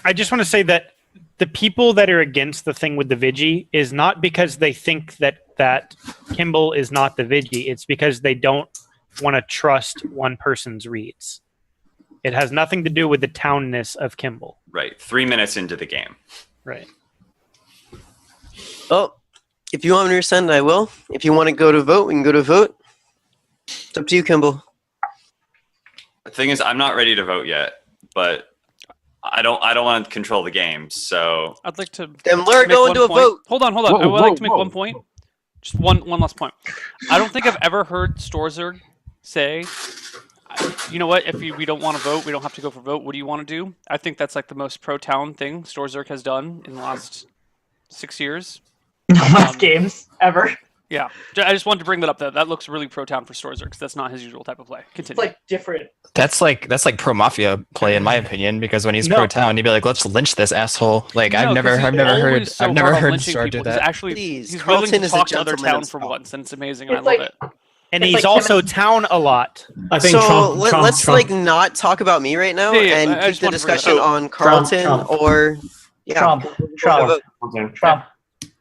I just want to say that the people that are against the thing with the Vigi is not because they think that Kimball is not the Vigi. It's because they don't want to trust one person's reads. It has nothing to do with the townness of Kimball. Right, 3 minutes into the game. Right. Well, if you want me to rescind, I will. If you want to go to vote, we can go to vote. It's up to you, Kimball. The thing is, I'm not ready to vote yet, but I don't want to control the game. So I'd like to. Then Laura, make go one into a point. vote. Hold on. Whoa, I would like to make whoa, one point. Just one last point. I don't think I've ever heard Storzer say, you know what, if we don't want to vote, we don't have to go for vote. What do you want to do? I think that's like the most pro-town thing Storzerk has done in the last 6 years. Last games ever. Yeah. I just wanted to bring that up. That looks really pro-town for Storzerk because that's not his usual type of play. It's Continue. like different. That's like pro mafia play in my opinion, because when he's No. pro town, he'd be like, "Let's lynch this asshole." Like No, I've 'cause never he's heard always so I've never hard on heard lynching Star do people. He's that. actually Please, he's willing Carlton to is a talk to other gentleman towns as for well. once, and it's amazing. And It's I love like it. And It's he's like also Kevin- town a lot. I think So Trump, let's Trump, like not talk about me right now Yeah, yeah, and I keep just the wanted to bring it discussion up. on Carlton Trump. or yeah. Trump. Trump. Trump.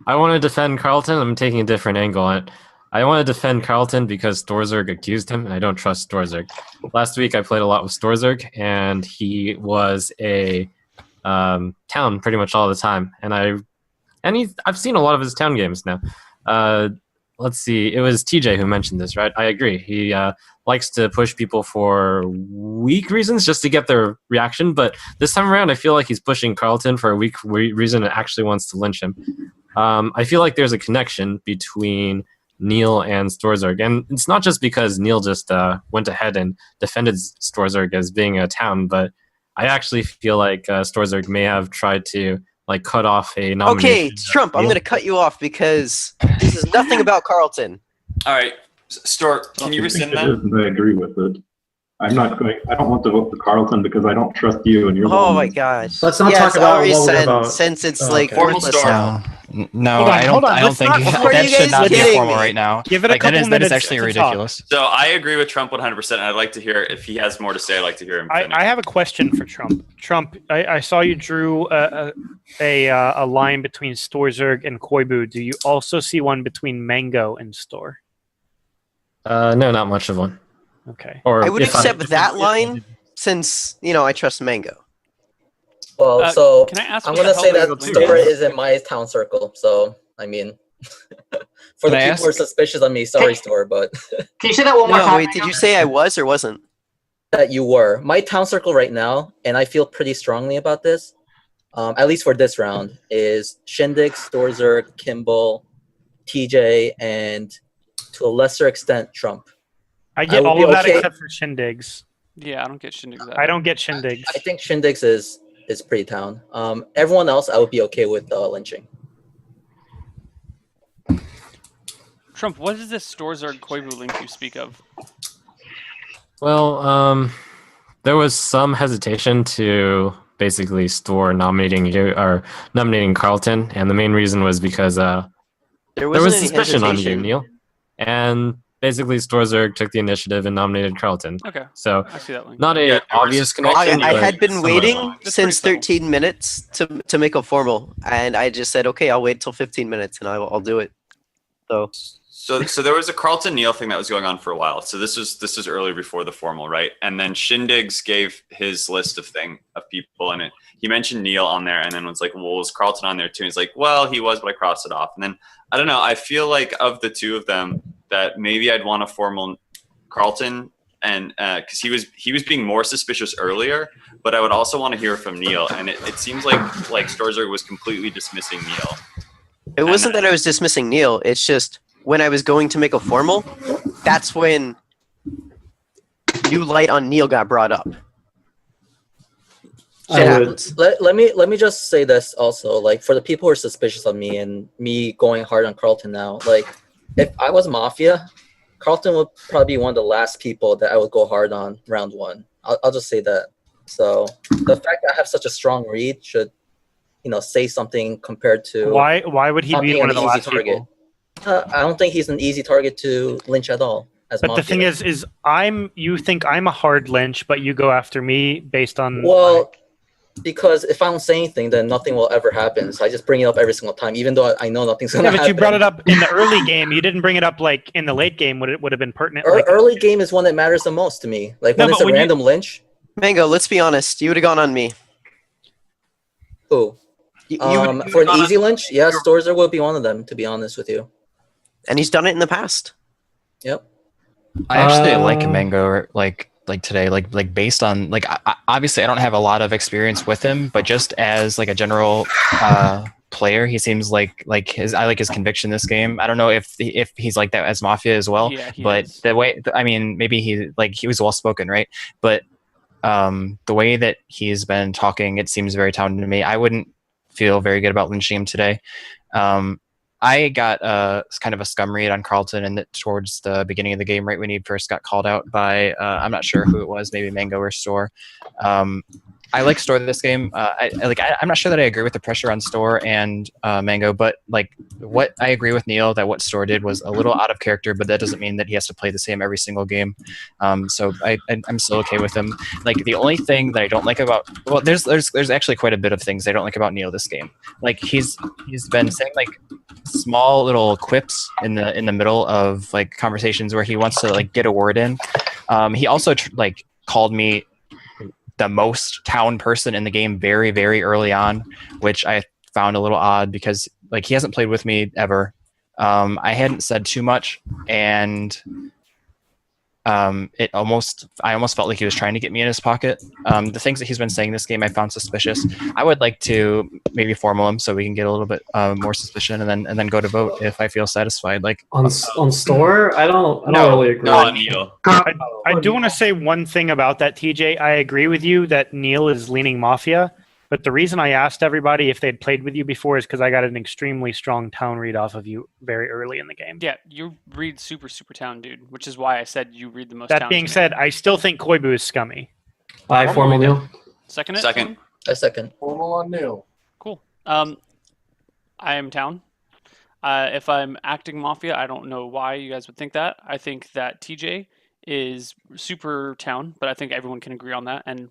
I want to defend Carlton. I'm taking a different angle on it. I want to defend Carlton because Storzerg accused him, and I don't trust Storzerg. Last week, I played a lot with Storzerg, and he was a town pretty much all the time. I've seen a lot of his town games now. Let's see. It was TJ who mentioned this, right? I agree. He likes to push people for weak reasons just to get their reaction. But this time around, I feel like he's pushing Carlton for a weak reason and actually wants to lynch him. I feel like there's a connection between Neil and Storzerg. And it's not just because Neil just went ahead and defended Storzerg as being a town, but I actually feel like Storzerg may have tried to like cut off a nomination. Okay, Trump, I'm going to cut you off because this is nothing about Carlton. All right, Stor, can you rescind that? I agree with it. I'm not going. I don't want to vote for Carlton because I don't trust you, and you're. Oh my gosh! Let's not talk about what we're about. Since it's formal worthless Stor. now. No, I don't think that should not be formal right now. Give it a couple minutes. That is actually ridiculous. So I agree with Trump 100%, and I'd like to hear if he has more to say. I'd like to hear him. I have a question for Trump. Trump, I saw you drew a line between Storzerg and Koibu. Do you also see one between Mango and Stor? No, not much of one. Okay. I would accept that line since I trust Mango. Well, so can I ask I'm what gonna the say hell that they were Stor doing? is in my town circle. So I mean, for the Can I people who are ask? suspicious of me, sorry, Stor, but Can you say that one more No, time? wait, did you say I was or wasn't? that you were my town circle right now, and I feel pretty strongly about this. At least for this round, is Shindig, Storzerg, Kimball, TJ, and to a lesser extent Trump. I get would all be of that okay- except for Shindigs. Yeah, I don't get Shindig's. I don't get Shindigs. I think Shindig's is pretty town. Everyone else, I would be okay with lynching. Trump, what is this Storzerg Koivu link you speak of? Well, there was some hesitation to basically Stor nominating you or nominating Carlton, and the main reason was because there was any suspicion on you, hesitation. Neil, and basically Storzerg took the initiative and nominated Carlton. Okay. So I see that link. not a Yeah, there obvious was- connection. I but had been somewhat. waiting That's since pretty 13 minutes to make a formal, and I just said, okay, I'll wait till 15 minutes and I'll do it. So there was a Carlton Neil thing that was going on for a while. So this was earlier before the formal, right? And then Shindigs gave his list of people, and he mentioned Neil on there, and then was like, well, was Carlton on there too? And he's like, well, he was, but I crossed it off. And then I don't know. I feel like of the two of them, that maybe I'd want a formal Carlton, and because he was being more suspicious earlier, but I would also want to hear from Neil. And it seems like Storzerg was completely dismissing Neil. It wasn't that I was dismissing Neil. It's just when I was going to make a formal, that's when new light on Neil got brought up. Shit happens. Let me just say this also, like for the people who are suspicious of me and me going hard on Carlton now, like if I was Mafia, Carlton would probably be one of the last people that I would go hard on round one. I'll just say that. So the fact that I have such a strong read should, say something compared to Why would he not be being one of an the easy last target. people? I don't think he's an easy target to lynch at all. As But the Mafia. thing is you think I'm a hard lynch, but you go after me based on Well, because if I don't say anything, then nothing will ever happen. So I just bring it up every single time, even though I know nothing's gonna yeah, but happen. you brought it up in the early game. You didn't bring it up like in the late game. Would have been pertinent. Early game is one that matters the most to me. Like No, when it's but a when random lynch. Mango, let's be honest. You would have gone on me. Who? For an easy lynch, yeah, Storzer will be one of them. To be honest with you. And he's done it in the past. Yep. I actually like Mango like today, like based on obviously I don't have a lot of experience with him, but just as like a general player, he seems I like his conviction this game. I don't know if he's like that as Mafia as well, Yeah, he but is. the way maybe he was well spoken, right? But the way that he's been talking, it seems very town to me. I wouldn't feel very good about lynching him today. I got kind of a scum read on Carlton and towards the beginning of the game, right when he first got called out by I'm not sure who it was, maybe Mango or Store. I like Store this game. I'm not sure that I agree with the pressure on Store and Mango, but what I agree with Neil that what Store did was a little out of character, but that doesn't mean that he has to play the same every single game. So I'm still okay with him. Like the only thing that I don't like about there's actually quite a bit of things I don't like about Neil this game. Like he's been saying like small little quips in the middle of like conversations where he wants to like get a word in. He also called me the most town person in the game very, very early on, which I found a little odd because like he hasn't played with me ever. I hadn't said too much, and I almost felt like he was trying to get me in his pocket. The things that he's been saying this game I found suspicious. I would like to maybe formal him so we can get a little bit more suspicion and then go to vote if I feel satisfied. Like on store, I don't really agree. No, Neil. I do want to say one thing about that, TJ. I agree with you that Neil is leaning Mafia, but the reason I asked everybody if they'd played with you before is because I got an extremely strong town read off of you very early in the game. Yeah, you read super town, dude, which is why I said you read the most. That town being to me. said, I still think Koibu is scummy. Formal Neil. Second. Second. A second. Formal on Neil. Cool. I am town. If I'm acting Mafia, I don't know why you guys would think that. I think that TJ is super town, but I think everyone can agree on that. And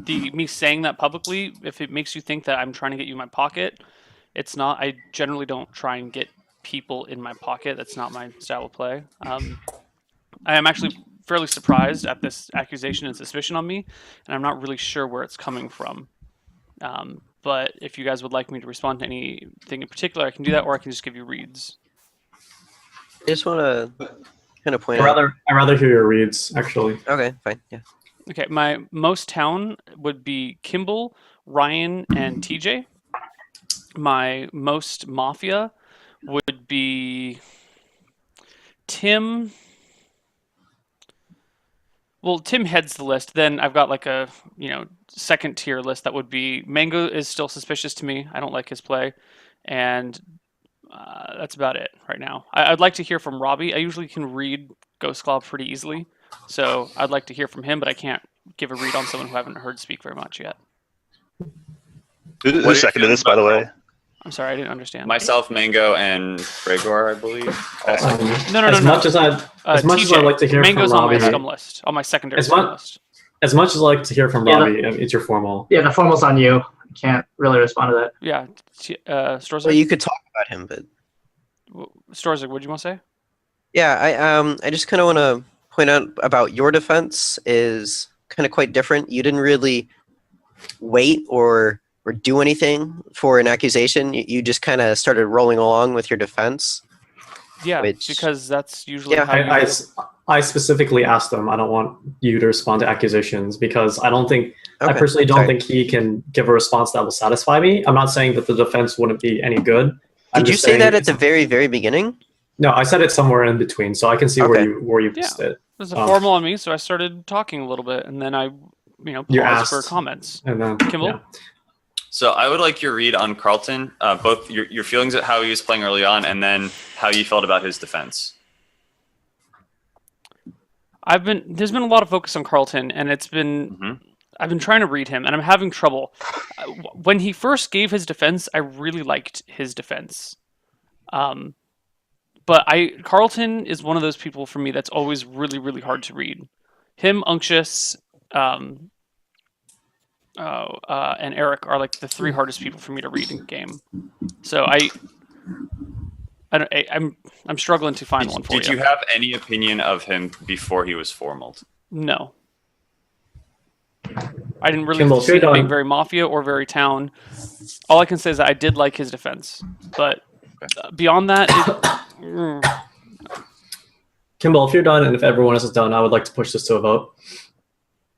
me saying that publicly, if it makes you think that I'm trying to get you in my pocket, it's not. I generally don't try and get people in my pocket. That's not my style of play. I am actually fairly surprised at this accusation and suspicion on me, and I'm not really sure where it's coming from. But if you guys would like me to respond to anything in particular, I can do that, or I can just give you reads. I just want to kind of point out. I'd rather hear your reads, actually. Okay, fine. Yeah. Okay, my most town would be Kimball, Ryan, and TJ. My most Mafia would be Tim. Well, Tim heads the list. Then I've got like a second tier list that would be Mango is still suspicious to me. I don't like his play, and that's about it right now. I'd like to hear from Robbie. I usually can read Ghost Claw pretty easily, so I'd like to hear from him, but I can't give a read on someone who I haven't heard speak very much yet. Who's second to this, by the way? I'm sorry, I didn't understand. Myself, Mango, and Gregor, I believe. No. As much as I'd like to hear Mango's from on Robbie, my scum list, on my secondary scum list. As much as I like to hear from Yeah, Robbie, it's your formal. Yeah, the formal's on you. Can't really respond to that. Yeah, Storzak. Well, you could talk about him, but Storzak, what do you want to say? yeah, I just kind of want to point out about your defense is kind of quite different. You didn't really wait or do anything for an accusation. You just kind of started rolling along with your defense. Yeah, because that's usually how you... I specifically asked them, I don't want you to respond to accusations because I personally don't think he can give a response that will satisfy me. I'm not saying that the defense wouldn't be any good. Did you say that at the very, very beginning? No, I said it somewhere in between, so I can see where you missed it. It was a formal on me, so I started talking a little bit, and then I, paused for comments. And then, Kimball? yeah. So I would like your read on Carlton, both your feelings at how he was playing early on, and then how you felt about his defense. There's been a lot of focus on Carlton, and it's been I've been trying to read him, and I'm having trouble. When he first gave his defense, I really liked his defense. But Carlton is one of those people for me that's always really, really hard to read. Him, Unctious, and Eric are like the three hardest people for me to read in the game. So I'm struggling to find one for you. Did you have any opinion of him before he was formaled? No. I didn't really see him being very Mafia or very town. All I can say is that I did like his defense. But beyond that... Kimball, if you're done and if everyone else is done, I would like to push this to a vote.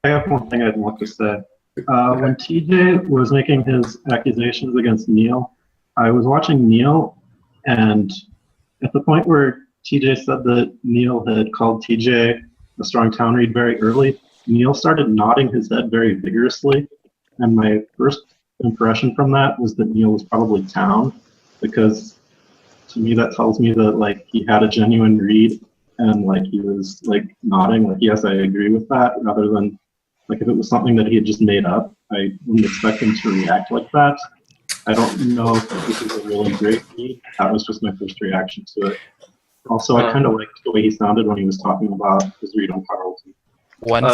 I have one thing I'd want to say. When TJ was making his accusations against Neil, I was watching Neil, and at the point where TJ said that Neil had called TJ a strong town read very early, Neil started nodding his head very vigorously, and my first impression from that was that Neil was probably town, because to me that tells me that he had a genuine read and he was nodding yes, I agree with that, rather than if it was something that he had just made up. I wouldn't expect him to react like that. I don't know if this is a really great read. That was just my first reaction to it. Also, I kind of liked the way he sounded when he was talking about his read on Carlton. One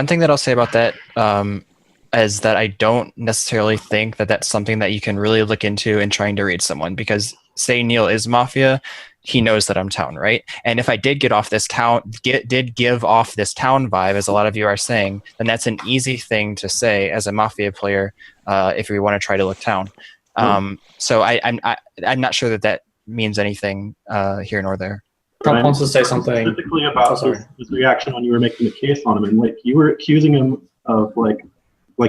thing that I'll say about that is that I don't necessarily think that that's something that you can really look into in trying to read someone, because say Neil is Mafia, he knows that I'm town, right? And if I did give off this town vibe, as a lot of you are saying, then that's an easy thing to say as a Mafia player if we want to try to look town. So I'm not sure that means anything here nor there. Trump wants to say something. Specifically about his reaction when you were making the case on him, and like you were accusing him of like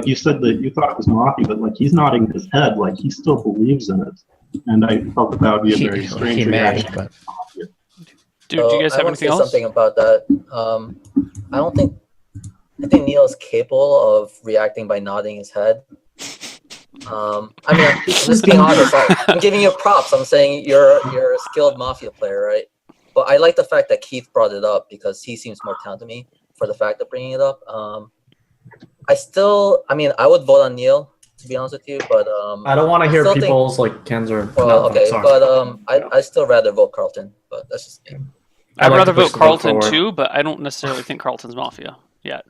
you said that you thought it was mafia, but like he's nodding his head, like he still believes in it. And I felt that would be a very strange reaction. Do you guys have anything else? Something about that. I think Neil is capable of reacting by nodding his head. I mean, I'm just being honest. I'm giving you props. I'm saying you're a skilled mafia player, right? But I like the fact that Keith brought it up because he seems more talented to me for the fact of bringing it up. I would vote on Neil, to be honest with you, but I don't want to hear people's like cans or. Well, okay, but I still rather vote Carlton, but that's just me. I'd rather vote Carlton too, but I don't necessarily think Carlton's mafia yet.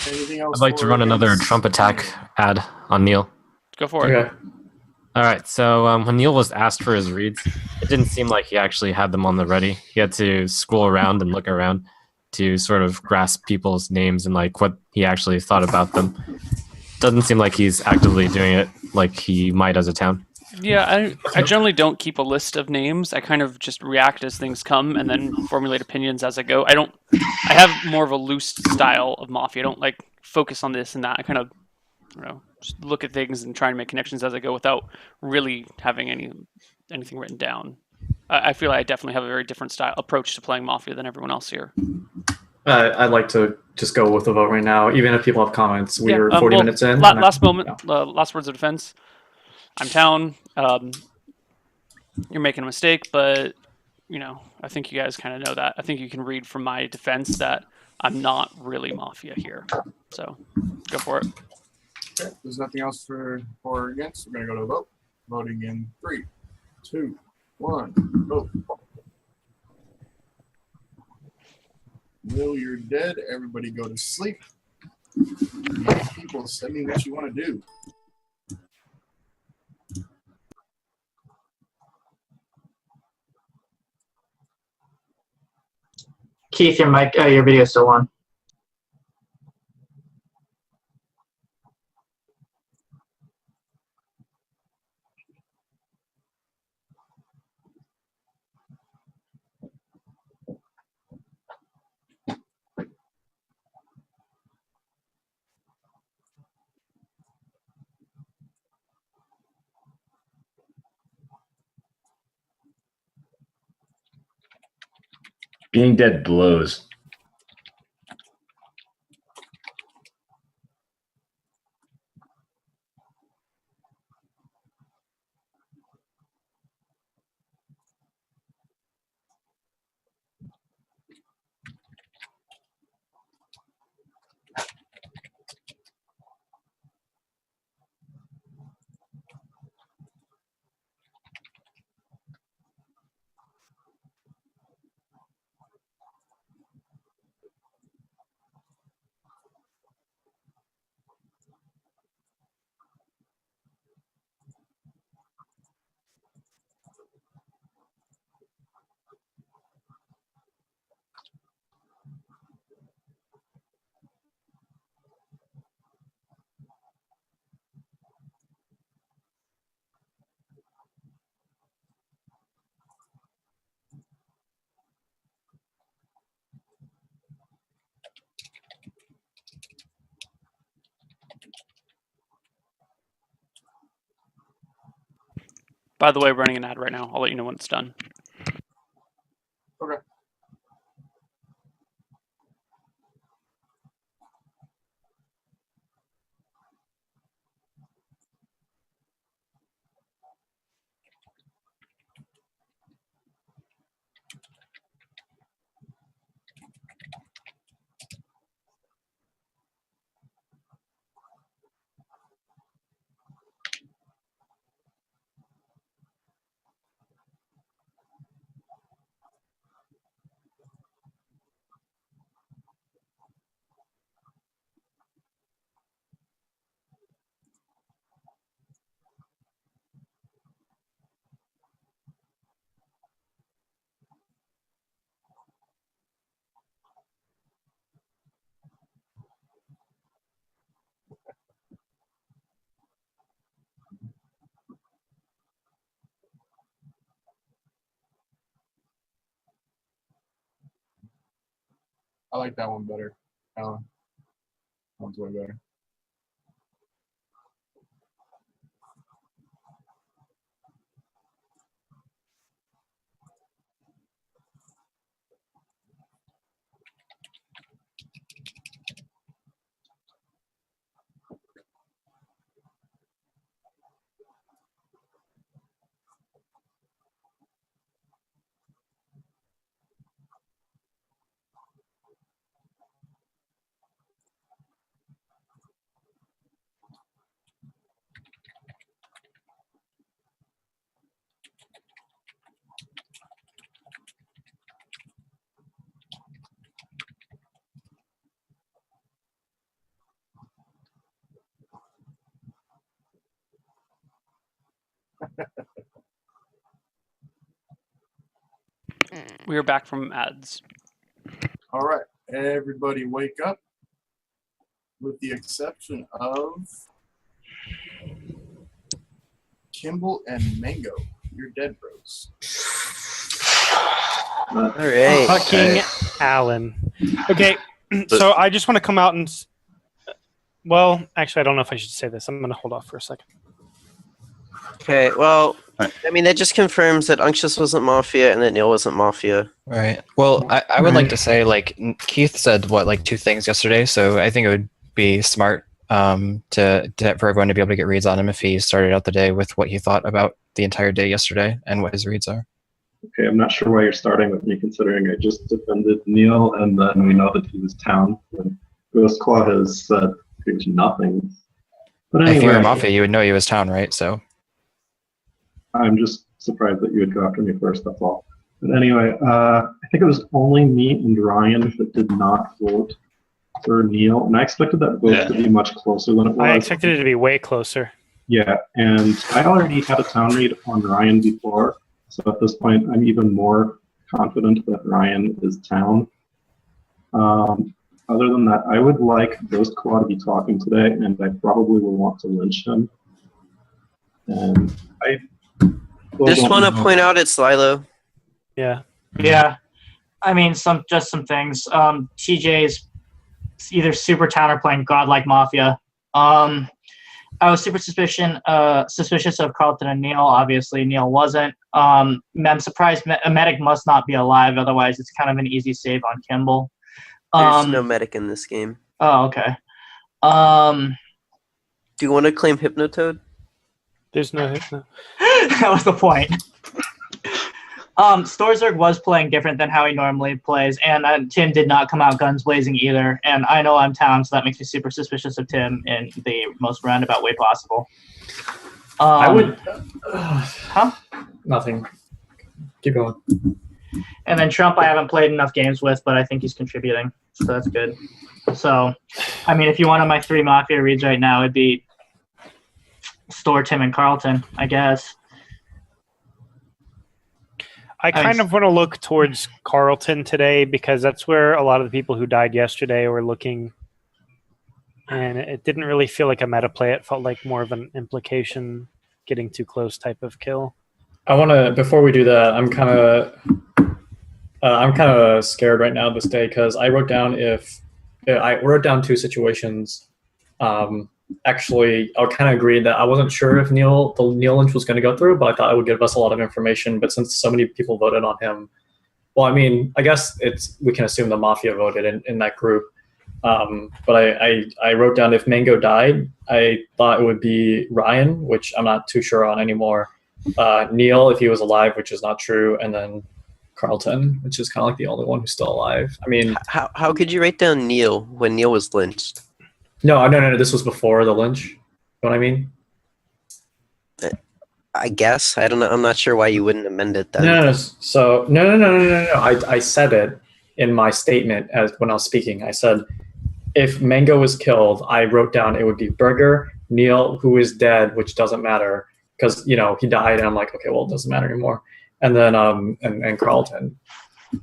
Anything else? I'd like to run another Trump attack ad on Neil. Go for it. All right. So when Neil was asked for his reads, it didn't seem like he actually had them on the ready. He had to scroll around and look around to sort of grasp people's names and like what he actually thought about them. Doesn't seem like he's actively doing it like he might as a town. Yeah, I generally don't keep a list of names. I kind of just react as things come and then formulate opinions as I go. I have more of a loose style of Mafia. I don't like focus on this and that. I kind of, just look at things and try and make connections as I go without really having anything written down. I feel like I definitely have a very different approach to playing Mafia than everyone else here. I'd like to just go with the vote right now, even if people have comments. We're 40 minutes in. Last words of defense. I'm town. You're making a mistake, but I think you guys kind of know that. I think you can read from my defense that I'm not really Mafia here. So go for it. Okay, there's nothing else for or against. We're gonna go to a vote. Voting in 3, 2, 1, go. Neil, you're dead. Everybody go to sleep. People, send me what you want to do. Keith, your video's still on. Being dead blows. By the way, running an ad right now. I'll let you know when it's done. Okay. I like that one better. That one's way better. We are back from ads. All right, everybody wake up, with the exception of Kimball and Mango. You're dead, bros. All right. Fucking Alan. Okay, so I just want to come out and. Well, actually, I don't know if I should say this. I'm going to hold off for a second. Okay, well, I mean, that just confirms that Unctious wasn't Mafia and that Neil wasn't Mafia. Right. Well, I would like to say, like, Keith said, what, like 2 things yesterday, so I think it would be smart for everyone to be able to get reads on him if he started out the day with what he thought about the entire day yesterday and what his reads are. Okay, I'm not sure why you're starting with me, considering I just defended Neil, and then we know that he was town. And Ghost Claw has said pretty much nothing. But anyway, If you were Mafia, you would know he was town, right? So I'm just surprised that you would go after me first, that's all. But anyway, I think it was only me and Ryan that did not vote for Neil, and I expected that vote to be much closer than it was. I expected it to be way closer. Yeah, and I already had a town read on Ryan before, so at this point I'm even more confident that Ryan is town. Other than that, I would like Ghost Claw to be talking today, and I probably will want to lynch him. And I Just want to point out it's Lilo. Yeah. Yeah. I mean, some things. TJ's either super town or playing godlike Mafia. I was super suspicious of Carlton and Neil. Obviously, Neil wasn't. I'm surprised a medic must not be alive. Otherwise, it's kind of an easy save on Kimball. There's no medic in this game. Oh, okay. Do you want to claim Hypnotoad? There's no Hypno. That was the point. Storzerg was playing different than how he normally plays, and Tim did not come out guns blazing either. And I know I'm town, so that makes me super suspicious of Tim in the most roundabout way possible. I would. Huh? Nothing. Keep going. And then Trump, I haven't played enough games with, but I think he's contributing, so that's good. So, I mean, if you wanted my 3 Mafia reads right now, it'd be Store, Tim, and Carlton, I guess. I kind of want to look towards Carlton today because that's where a lot of the people who died yesterday were looking. And it didn't really feel like a meta play. It felt like more of an implication, getting too close type of kill. I want to, before we do that, I'm kind of scared right now this day because I wrote down I wrote down 2 situations. Actually, I kind of agreed that I wasn't sure if the Neil lynch was going to go through, but I thought it would give us a lot of information. But since so many people voted on him, well, I mean, I guess we can assume the Mafia voted in that group. But I wrote down if Mango died, I thought it would be Ryan, which I'm not too sure on anymore. Neil, if he was alive, which is not true, and then Carlton, which is kind of like the only one who's still alive. I mean, how could you write down Neil when Neil was lynched? No. This was before the lynch. You know what I mean? I guess I don't know. I'm not sure why you wouldn't amend it then. No. So no. I said it in my statement when I was speaking. I said if Mango was killed, I wrote down it would be Burger, Neil, who is dead, which doesn't matter because he died, and I'm like, okay, well, it doesn't matter anymore. And then and Carlton,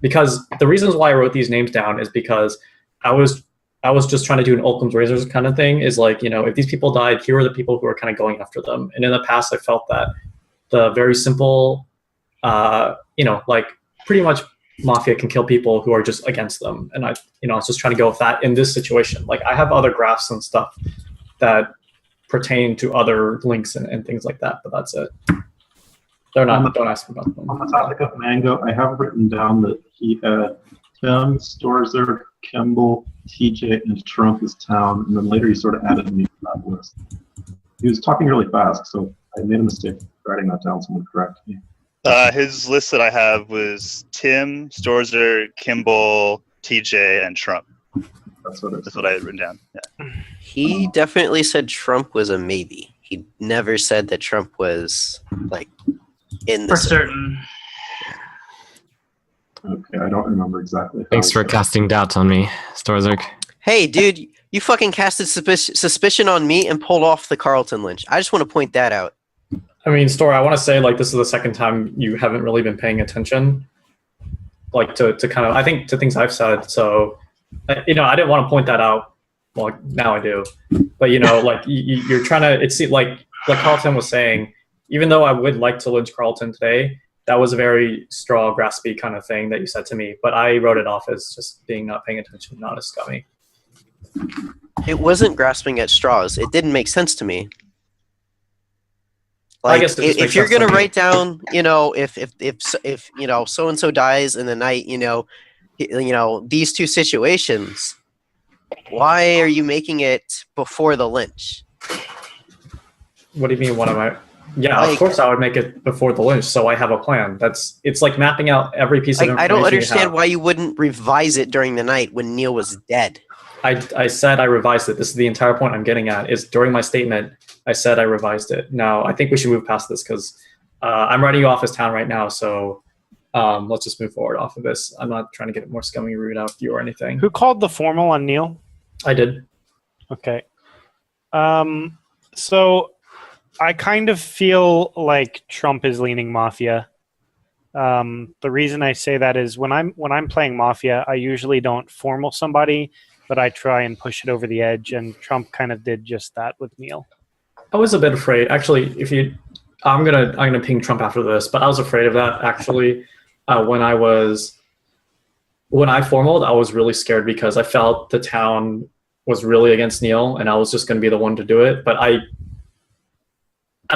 because the reasons why I wrote these names down is because I was just trying to do an Occam's razors kind of thing. Is like, if these people died, here are the people who are kind of going after them. And in the past, I felt that the very simple, like pretty much Mafia can kill people who are just against them. And I was just trying to go with that in this situation. Like, I have other graphs and stuff that pertain to other links and things like that, but that's it. They're not. Don't ask me about them. On the topic of Mango, I have written down that he had Tim, Storzer, Kimball, TJ, and Trump as town, and then later he sort of added me to that list. He was talking really fast, so I made a mistake writing that down. Someone correct me. His list that I have was Tim, Storzer, Kimball, TJ, and Trump. That's what I had written down. Yeah. He definitely said Trump was a maybe. He never said that Trump was like in the For certain. Okay, I don't remember exactly. Thanks for casting doubt on me, Storzerk. Hey, dude, you fucking casted suspicion on me and pulled off the Carlton lynch. I just want to point that out. I mean, Story, I want to say, like, this is the second time you haven't really been paying attention, like, to kind of, I think, to things I've said. So, I didn't want to point that out. Well, now I do. But, like, you're trying to, it seemed like Carlton was saying, even though I would like to lynch Carlton today, that was a very straw, graspy kind of thing that you said to me. But I wrote it off as just being not paying attention, not as scummy. It wasn't grasping at straws. It didn't make sense to me. I Like, guess it just if makes you're sense gonna to me. write down, if so and so dies in the night, these two situations, why are you making it before the lynch? What do you mean, what am I? Yeah, of Like- course I would make it before the lynch, so I have a plan. It's like mapping out every piece of Like, information I don't you understand have. why you wouldn't revise it during the night when Neil was dead. I said I revised it. This is the entire point I'm getting at, is during my statement, I said I revised it. Now, I think we should move past this because I'm writing you off as town right now, so let's just move forward off of this. I'm not trying to get more scummy rude out of you or anything. Who called the formal on Neil? I did. Okay. So I kind of feel like Trump is leaning Mafia. The reason I say that is when I'm playing Mafia, I usually don't formal somebody, but I try and push it over the edge, and Trump kind of did just that with Neil. I was a bit afraid. Actually, I'm gonna ping Trump after this, but I was afraid of that actually. When I formaled, I was really scared because I felt the town was really against Neil, and I was just gonna be the one to do it. But I'm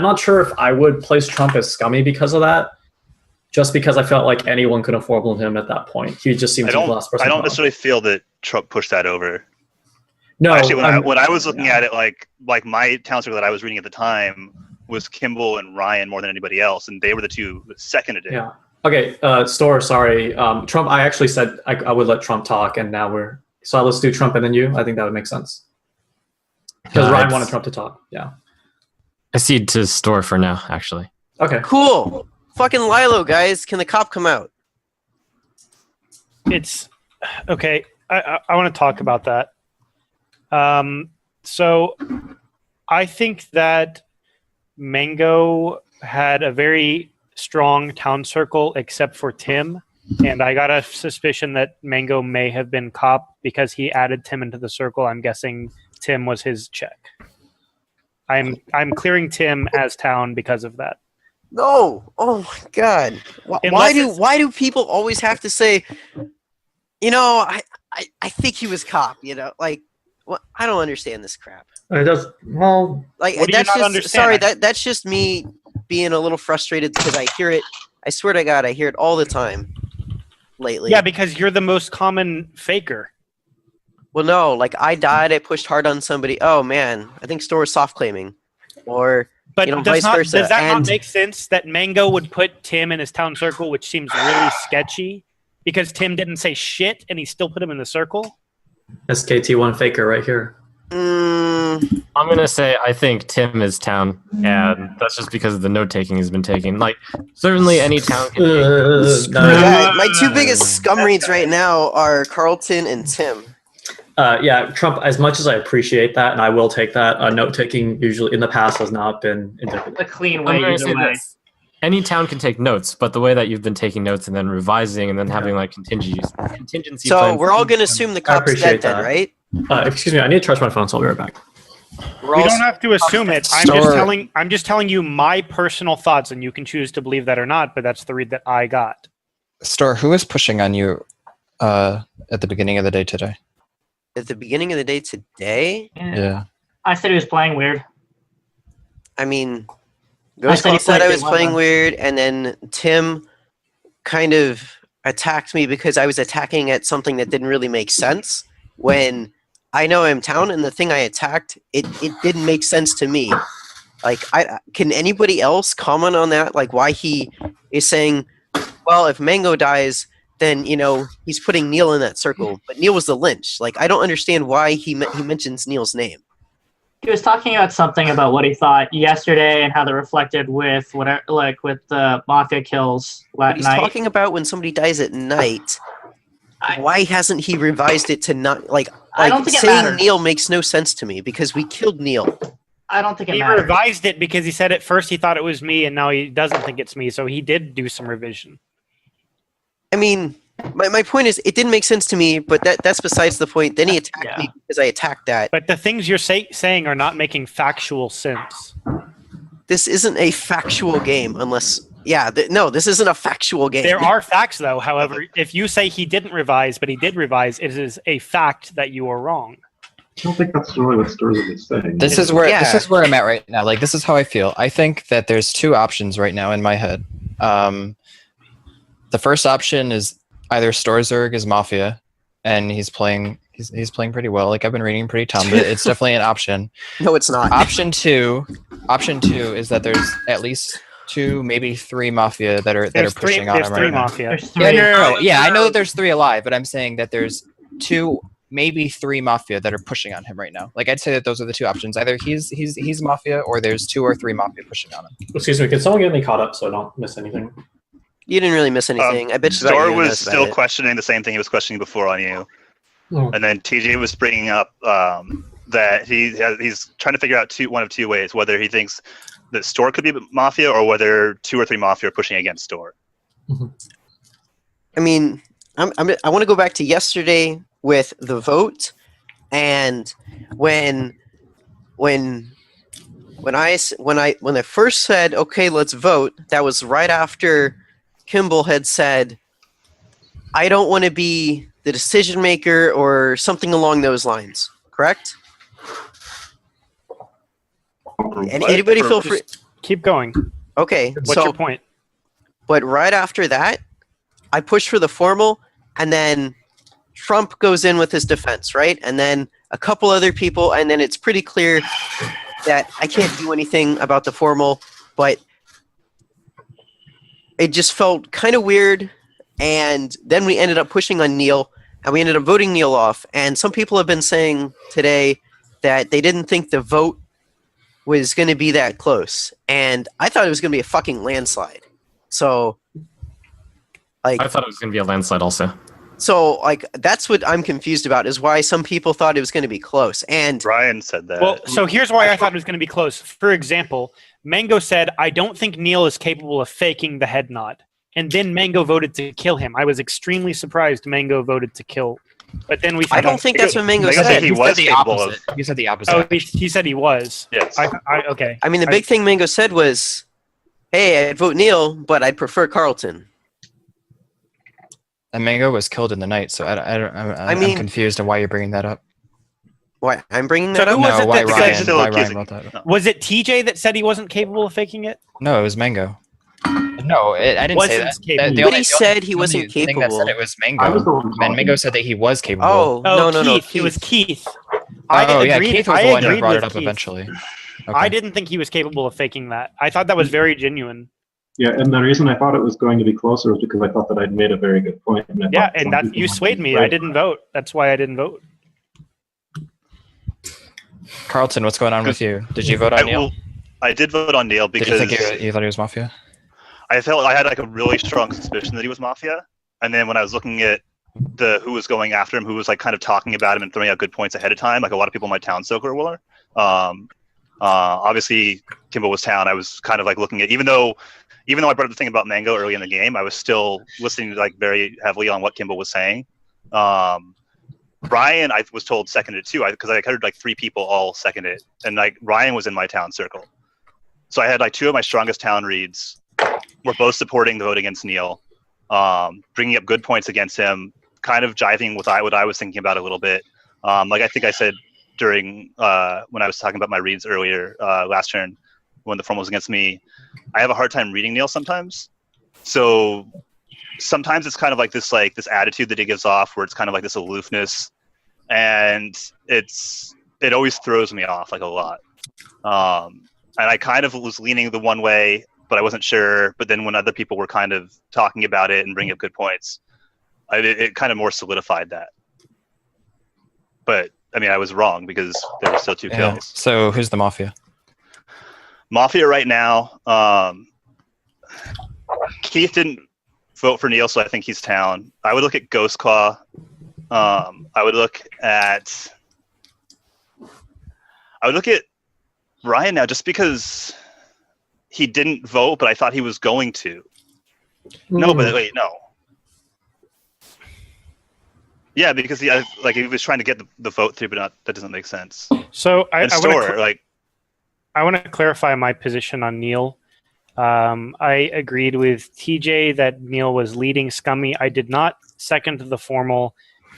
not sure if I would place Trump as scummy because of that. Just because I felt like anyone could have formaled him at that point. He just seemed to be the last person. I don't gone. necessarily feel that Trump pushed that over. No, actually, when I was looking at it, like my town circle that I was reading at the time was Kimball and Ryan more than anybody else, and they were the two that seconded it. Yeah. Okay. Sorry. Trump. I actually said I would let Trump talk, and now so let's do Trump and then you. I think that would make sense. Because Ryan wanted Trump to talk. Yeah. I cede to Store for now, actually. Okay. Cool. Fucking Lilo, guys. Can the cop come out? It's okay. I want to talk about that. So I think that Mango had a very strong town circle except for Tim, and I got a suspicion that Mango may have been cop because he added Tim into the circle. I'm guessing Tim was his check. I'm clearing Tim as town because of that. No. Oh my god. Why do people always have to say, I think he was cop, like, well, I don't understand this crap. It does. Well, like, what do you that's not just understand? sorry, that's just me being a little frustrated because I hear it. I swear to God, I hear it all the time lately. Yeah, because you're the most common faker. Well, no, like, I died, I pushed hard on somebody. Oh man, I think Store is soft claiming, or But vice versa. does that And not make sense that Mango would put Tim in his town circle, which seems really sketchy, because Tim didn't say shit and he still put him in the circle? SKT1 faker right here. I'm gonna say I think Tim is town, and that's just because of the note taking he's been taking. Like, certainly any town can take. Yeah, my two biggest scum reads right now are Carlton and Tim. Yeah, Trump, as much as I appreciate that, and I will take that, note-taking usually in the past has not been indicative. A clean I'm way gonna either say way. this. Any town can take notes, but the way that you've been taking notes and then revising and then having like contingency So plans. we're all going to assume the cop's appreciate dead then, that. right? Excuse me, I need to charge my phone, so I'll be right back. We're We all don't have to assume it. I'm just telling you my personal thoughts, and you can choose to believe that or not. But that's the read that I got. Store, who was pushing on you at the beginning of the day today? At the beginning of the day today, Yeah. I said he was playing weird. I mean, I said he Ghost said played I good was playing weapons. weird, and then Tim kind of attacked me because I was attacking at something that didn't really make sense. When I know I'm town, and the thing I attacked, it didn't make sense to me. Like, can anybody else comment on that? Like, why he is saying, well, if Mango dies, then, you know, he's putting Neil in that circle. But Neil was the lynch. Like, I don't understand why he mentions Neil's name. He was talking about something about what he thought yesterday and how that reflected with whatever, like with the Mafia kills But at he's night. talking about when somebody dies at night. Why hasn't he revised it to not like? I don't think it saying matters. Neil makes no sense to me because we killed Neil. I don't think it He matters. revised it because he said at first he thought it was me, and now he doesn't think it's me. So he did do some revision. I mean, my point is, it didn't make sense to me, but that's besides the point. Then he attacked me because I attacked that. But the things you're saying are not making factual sense. This isn't a factual game unless... Yeah, no, this isn't a factual game. There are facts, though. However, if you say he didn't revise, but he did revise, it is a fact that you are wrong. I don't think that's really what Stores is saying. This is where I'm at right now. Like, this is how I feel. I think that there's two options right now in my head. The first option is either Storzerg is Mafia, and he's playing pretty well. Like, I've been reading pretty tough, but it's definitely an option. No, it's not. Option two is that there's at least 2, maybe 3 Mafia that are pushing on him right now. There's Yeah, three. no. Yeah, I know that there's 3 alive, but I'm saying that there's 2, maybe 3 Mafia that are pushing on him right now. Like, I'd say that those are the 2 options. Either he's Mafia, or there's 2 or 3 Mafia pushing on him. Excuse me, can someone get me caught up so I don't miss anything? You didn't really miss anything. I bitched about Star you. and was that's about still it. questioning the same thing he was questioning before on you. Oh. And then TJ was bringing up that he's trying to figure out one of two ways, whether he thinks that Store could be Mafia or whether 2 or 3 Mafia are pushing against Store. I mean, I want to go back to yesterday with the vote, and when I first said, okay, let's vote, that was right after Kimball had said, I don't want to be the decision maker or something along those lines. Correct? Anybody feel free? Keep going. Okay. What's your point? But right after that, I pushed for the formal, and then Trump goes in with his defense, right? And then a couple other people, and then it's pretty clear that I can't do anything about the formal, but it just felt kind of weird. And then we ended up pushing on Neil, and we ended up voting Neil off. And some people have been saying today that they didn't think the vote was going to be that close. And I thought it was going to be a fucking landslide. So, like, I thought it was going to be a landslide also. So, like, that's what I'm confused about, is why some people thought it was going to be close. And Brian said that. Well, so here's why I thought it was going to be close. For example, Mango said, I don't think Neil is capable of faking the head nod. And then Mango voted to kill him. I was extremely surprised Mango voted to kill. But then we I don't think that's what Mango said. He was capable of. He said the opposite. Oh, he said he was. Yes. Okay. I mean, the big thing Mango said was, hey, I'd vote Neil, but I'd prefer Carlton. And Mango was killed in the night, so I'm confused on why you're bringing that up. Why? I'm bringing So that up? who was No, it why that Ryan? said, Why Ryan brought that up? was it TJ that said he wasn't capable of faking it? No, it was Mango. No, I didn't say that. Capable. Nobody said he wasn't thing that capable. said it was I was the Mango. one And talking. Mango said that he was capable. Oh, no, Keith. It was Keith. Oh, yeah, agreed- Keith was I the one who agreed brought with it up Keith. eventually. I didn't think he was capable of faking that. I thought that was very genuine. Yeah, and the reason I thought it was going to be closer was because I thought that I'd made a very good point. And I Yeah, thought and some that people you might swayed be me. right. I didn't vote. That's why I didn't vote. Carlton, what's going on with you? Did you vote on Neil? I did vote on Neil Did because you think you thought he was Mafia? I felt I had like a really strong suspicion that he was Mafia. And then when I was looking at who was going after him, who was like kind of talking about him and throwing out good points ahead of time, like a lot of people in my town circle were. Obviously, Kimbo was town. I was kind of like looking at, even though I brought up the thing about Mango early in the game, I was still listening like very heavily on what Kimbo was saying. Ryan, I was told seconded too, because I heard like 3 people all second it, and like Ryan was in my town circle. So I had like 2 of my strongest town reads were both supporting the vote against Neil. bringing up good points against him, kind of jiving with what I was thinking about a little bit. Like I think I said during when I was talking about my reads earlier last turn when the formal was against me, I have a hard time reading Neil sometimes. So sometimes it's kind of like this attitude that he gives off where it's kind of like this aloofness, and it always throws me off like a lot. And I kind of was leaning the one way, but I wasn't sure. But then when other people were kind of talking about it and bringing up good points, it kind of more solidified that. But I mean, I was wrong because there were still 2 kills. So who's the Mafia? Mafia right now. Keith didn't vote for Neil, so I think he's Town. I would look at Ghost Claw. I would look at Ryan now, just because he didn't vote, but I thought he was going to. No, but wait, no. Yeah, because he was trying to get the vote through, but that doesn't make sense. So I want to clarify my position on Neil. I agreed with TJ that Neil was leading Scummy. I did not second the formal,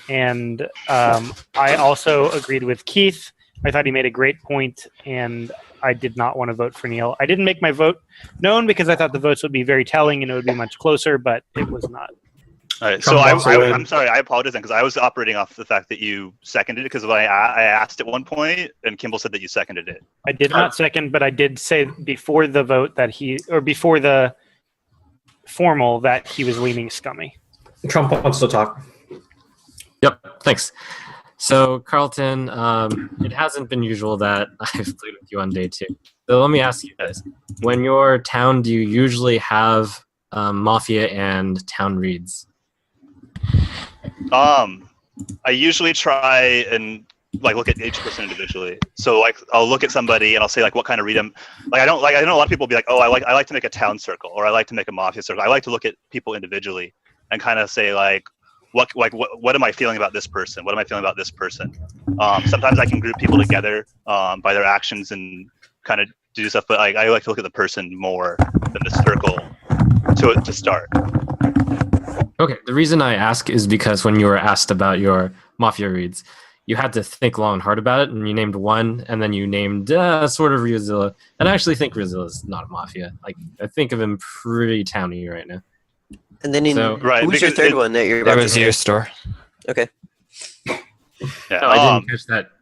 and I also agreed with Keith. I thought he made a great point, and I did not want to vote for Neil. I didn't make my vote known because I thought the votes would be very telling and it would be much closer, but it was not. All right, so I'm sorry, I apologize because I was operating off the fact that you seconded it, because when I asked at one point and Kimball said that you seconded it. I did not second, but I did say before the vote before the formal that he was leaning Scummy. Trump wants to talk. Yep, thanks. So, Carlton, it hasn't been usual that I've played with you on day 2. So let me ask you guys. When you're Town, do you usually have Mafia and Town reads? I usually try and look at each person individually. So I'll look at somebody and I'll say what kind of read them. I know a lot of people will be like, oh, I like to make a Town circle, or I like to make a Mafia circle. I like to look at people individually and kind of say what am I feeling about this person? What am I feeling about this person? Sometimes I can group people together by their actions and kind of do stuff, but I like to look at the person more than the circle to start. Okay, the reason I ask is because when you were asked about your Mafia reads, you had to think long and hard about it, and you named one, and then you named sort of Ryuzilla. And I actually think Ryuzilla is not a Mafia. I think of him pretty towny right now. And then who's your third one that you're about to was your store. Okay. Yeah, no, I didn't catch that.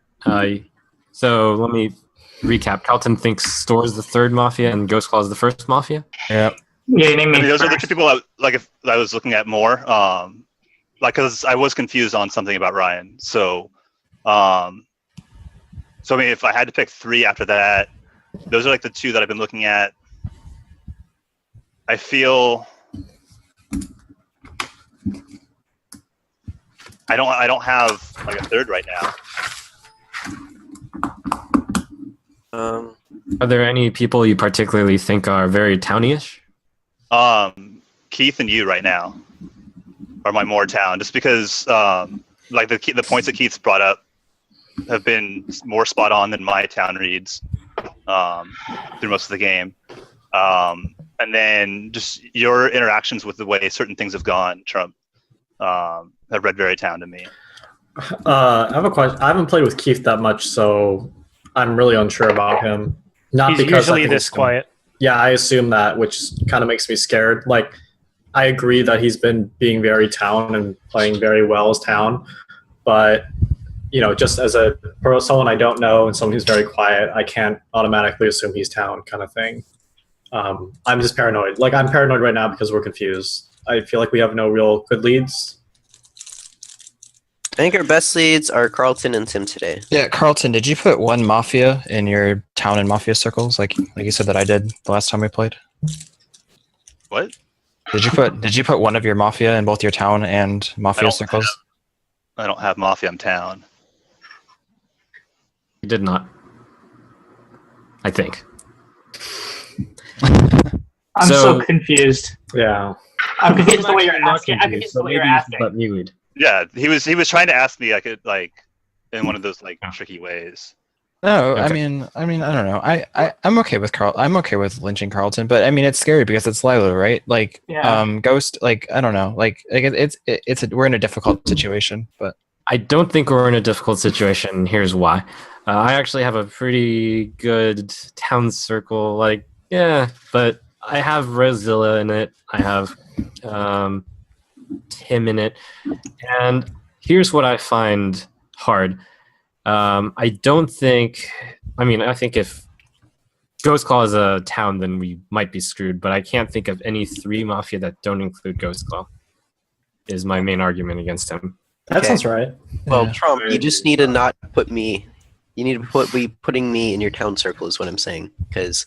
So let me recap. Carlton thinks Store is the third Mafia and Ghost Claw is the first Mafia? Yeah. Yeah, those are the 2 people if I was looking at more. Because I was confused on something about Ryan. So I mean, if I had to pick 3 after that, those are the 2 that I've been looking at. I feel I don't have a third right now. Are there any people you particularly think are very towny-ish? Keith and you right now are my more Town, just because the points that Keith's brought up have been more spot on than my Town reads through most of the game. And then just your interactions with the way certain things have gone, Trump, have read very Town to me. I have a question. I haven't played with Keith that much, so I'm really unsure about him. He's usually this quiet. Yeah, I assume that, which kind of makes me scared. I agree that he's been being very Town and playing very well as Town, but just as someone I don't know and someone who's very quiet, I can't automatically assume he's Town, kind of thing. I'm just paranoid. I'm paranoid right now because we're confused. I feel like we have no real good leads. I think our best leads are Carlton and Tim today. Yeah, Carlton, did you put one Mafia in your Town and Mafia circles, like you said that I did the last time we played? What? Did you put one of your Mafia in both your Town and Mafia circles? I don't have Mafia in Town. You did not. I think. I'm so confused. Yeah. I'm confused the way you're asking. I'm confused the way you're asking. Let me lead. Yeah, he was trying to ask me in one of those tricky ways. No, Okay. I mean, I don't know. I'm okay with I'm okay with lynching Carlton, but I mean, it's scary because it's Lilo, right? Like, Yeah. Ghost. Like, I don't know. Like we're in a difficult situation, but I don't think we're in a difficult situation. Here's why. I actually have a pretty good town circle. Like, yeah, but I have Rosilla in it. I have Tim in it. And here's what I find hard. I don't think. I mean, I think if Ghost Claw is a town, then we might be screwed. But I can't think of any 3 Mafia that don't include Ghost Claw. Is my main argument against him. That Okay. sounds right. Well, Trump, you just need to not put me. You need to be putting me in your town circle is what I'm saying, because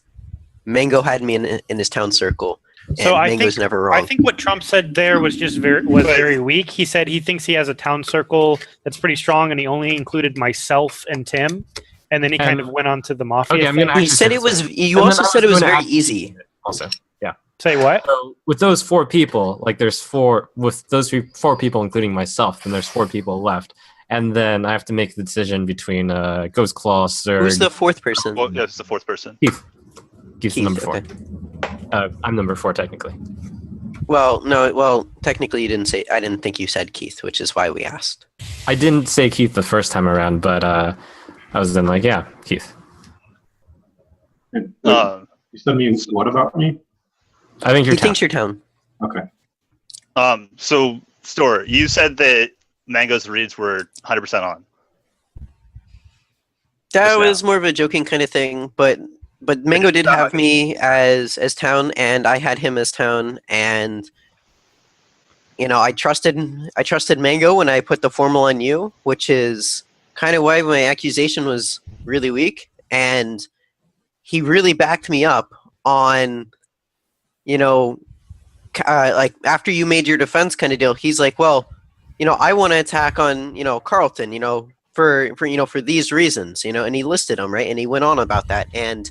Mango had me in his town circle, and So I Mango's think never wrong. I think what Trump said there was just very weak. He said he thinks he has a town circle that's pretty strong, and he only included myself and Tim, and then he kind of went on to the Mafia. Okay, I'm gonna thing. He said it was. You also said it was very easy. Also, yeah. Say what? So with those 4 people, like there's 4 with those 4 people, including myself, then there's 4 people left, and then I have to make the decision between Ghost Claw, Zerg. Who's the 4th person? Well, yeah, it's the 4th person. Keith's number 4. I'm number 4 technically. Well, no. Well, technically, you didn't say. I didn't think you said Keith, which is why we asked. I didn't say Keith the first time around, but I was then like, yeah, Keith. You said me what about me? I think He thinks your town. Okay. So, Store, you said that Mango's reads were 100% on. That was more of a joking kind of thing, but Mango did have me as town, and I had him as town, and I trusted Mango when I put the formal on you, which is kind of why my accusation was really weak, and he really backed me up on, like after you made your defense kind of deal. He's like, well, I want to attack on Carlton, for these reasons, and he listed them, right, and he went on about that, and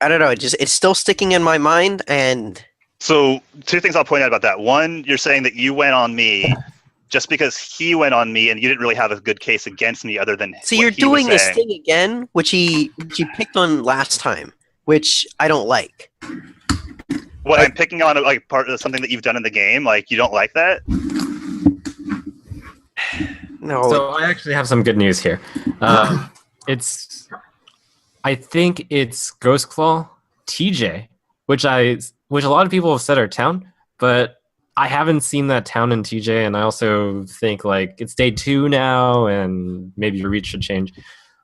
I don't know, it's still sticking in my mind. And so 2 things I'll point out about that. One, you're saying that you went on me just because he went on me, and you didn't really have a good case against me other than so what you're he was doing this saying. thing again, which he picked on last time, which I don't like. What I'm picking on, like part of something that you've done in the game, like you don't like that? No. So I actually have some good news here. I think it's Ghost Claw, TJ, which a lot of people have said are town, but I haven't seen that town in TJ, and I also think like it's day 2 now, and maybe your reach should change.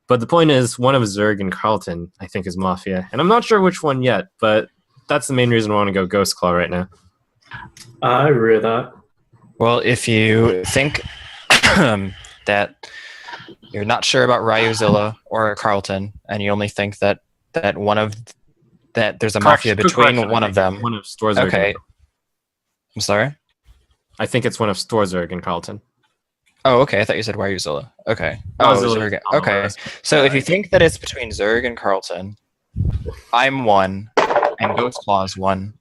But the point is, one of Zerg and Carlton, I think, is Mafia, and I'm not sure which one yet, but that's the main reason I want to go Ghost Claw right now. I agree with that. well, if you think that you're not sure about Ryuzilla or Carlton, and you only think that there's a mafia between one of them. One of Storzerg. Okay. I'm sorry? I think it's one of Storzerg and Carlton. Oh, okay. I thought you said Ryuzilla. Okay. Ryuzilla Zerg. is on the Okay. list. So if you think that it's between Zerg and Carlton, I'm 1, and Ghost Claw is 1,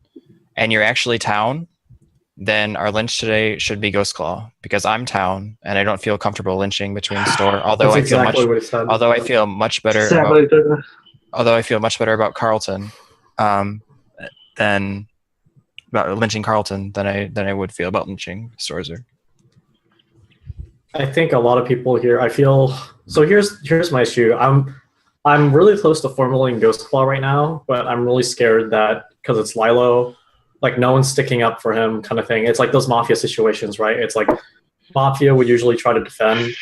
and you're actually town, then our lynch today should be Ghost Claw, because I'm town, and I don't feel comfortable lynching between Store. Although That's exactly what he said. Although I feel much better. Although I feel much better about Carlton, than about lynching Carlton than I would feel about lynching Storzer. I think a lot of people here. I feel so. Here's my issue. I'm really close to formulating Ghost Claw right now, but I'm really scared that because it's Lilo, like no one's sticking up for him, kind of thing. It's like those Mafia situations, right? It's like Mafia would usually try to defend,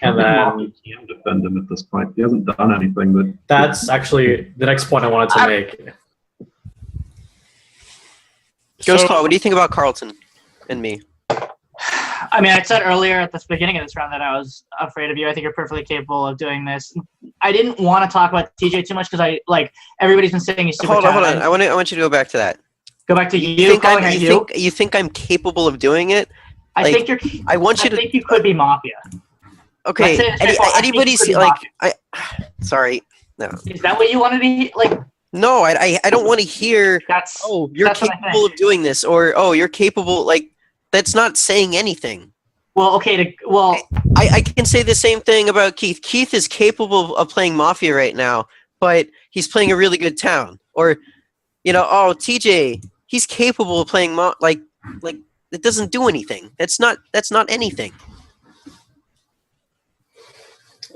and then you can't defend him at this point. He hasn't done anything that. That's actually the next point I wanted to make. Ghost Claw, what do you think about Carlton and me? I mean, I said earlier at the beginning of this round that I was afraid of you. I think you're perfectly capable of doing this. I didn't want to talk about TJ too much because everybody's been saying he's super Hold on. talented. I want you to go back to that. Go back to you. You think I'm capable of doing it? I think you're. I want you to. I think you could be Mafia. Okay. Let's say it's simple. I think Anybody's you could be like. Mafia. Sorry. No. Is that what you wanted to hear? Like. No, I don't want to hear. You're that's what I capable of doing this, or you're capable. Like that's not saying anything. Well, okay. I can say the same thing about Keith. Keith is capable of playing Mafia right now, but he's playing a really good town. Or, TJ, he's capable of playing like it doesn't do anything. That's not anything.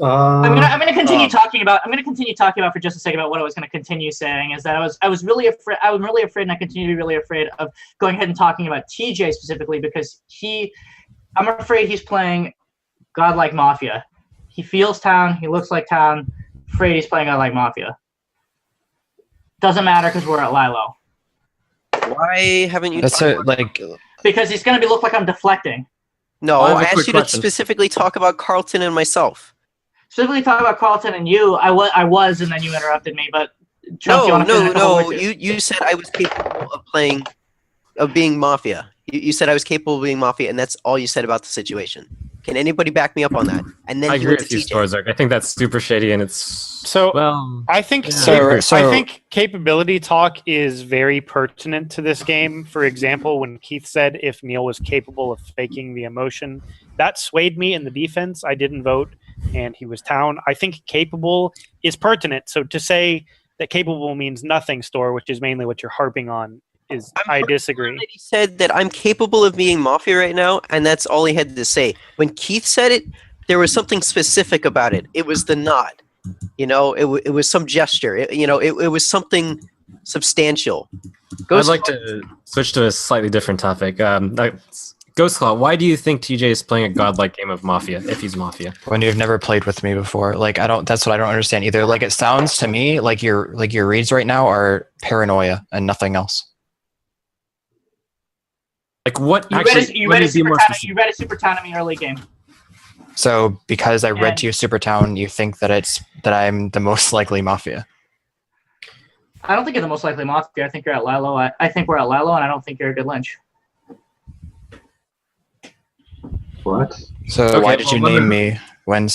I'm gonna continue talking about. I'm gonna continue talking about for just a second about what I was gonna continue saying is that I was really afraid. I'm really afraid, and I continue to be really afraid of going ahead and talking about TJ specifically because I'm afraid he's playing godlike Mafia. He feels town. He looks like town. Afraid he's playing godlike Mafia. Doesn't matter because we're at Lilo. Why haven't you? Because he's gonna look like I'm deflecting. No, I asked you to specifically talk about Carlton and myself. Specifically talk about Carlton and you. I was, and then you interrupted me. But Trump, no. You said I was capable of being Mafia. You said I was capable of being Mafia, and that's all you said about the situation. Can anybody back me up on that? And then I agree with you, Storzak. I think that's super shady, and it's I think I think capability talk is very pertinent to this game. For example, when Keith said if Neil was capable of faking the emotion, that swayed me in the defense. I didn't vote, and he was town. I think capable is pertinent. So to say that capable means nothing, Store, which is mainly what you're harping on, I disagree. He said that I'm capable of being Mafia right now, and that's all he had to say. When Keith said it, there was something specific about it. It was the nod. It was some gesture. It was something substantial. I'd like to switch to a slightly different topic. Ghostclaw, why do you think TJ is playing a godlike game of Mafia if he's Mafia? When you've never played with me before, that's what I don't understand either. Like, it sounds to me like your reads right now are paranoia and nothing else. Like, what you actually? read a Super Town early game. So because I read to you Super Town, you think that I'm the most likely Mafia? I don't think you're the most likely Mafia. I think you're at Lilo. I think we're at Lilo, and I don't think you're a good lynch. What? So why did you name me when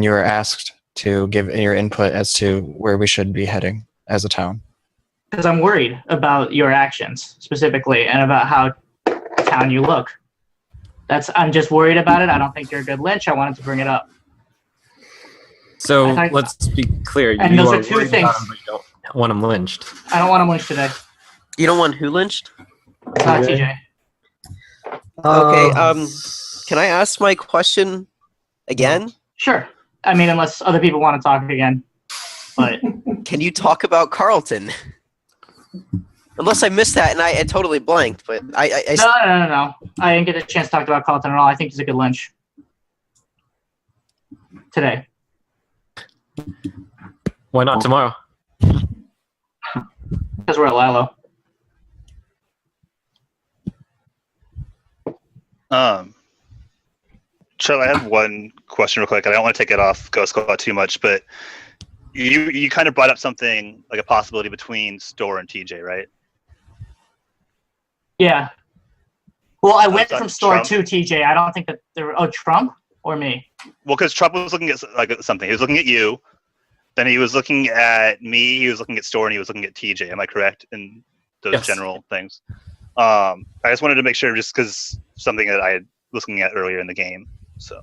you were asked to give your input as to where we should be heading as a town? Because I'm worried about your actions specifically and about how town you look. I'm just worried about it. I don't think you're a good lynch. I wanted to bring it up. So let's be clear. And those are two things. But you don't want him lynched. I don't want him lynched today. You don't want who lynched? TJ. Okay. Can I ask my question again? Sure. I mean, unless other people want to talk again. But can you talk about Carlton? Unless I missed that and I totally blanked, but No. I didn't get a chance to talk about Carlton at all. I think he's a good lynch today. Why not tomorrow? Because we're at Lilo. Trev, I have one question real quick. I don't want to take it off Ghost Squad too much, but you kind of brought up something like a possibility between Store and TJ, right? Yeah. Well, I went from Store Trump? to TJ. I don't think that there. Oh, Trump or me? Well, because Trump was looking at something. He was looking at you. Then he was looking at me. He was looking at Store, and he was looking at TJ. Am I correct in those general things? I just wanted to make sure, just because something that I had looking at earlier in the game. So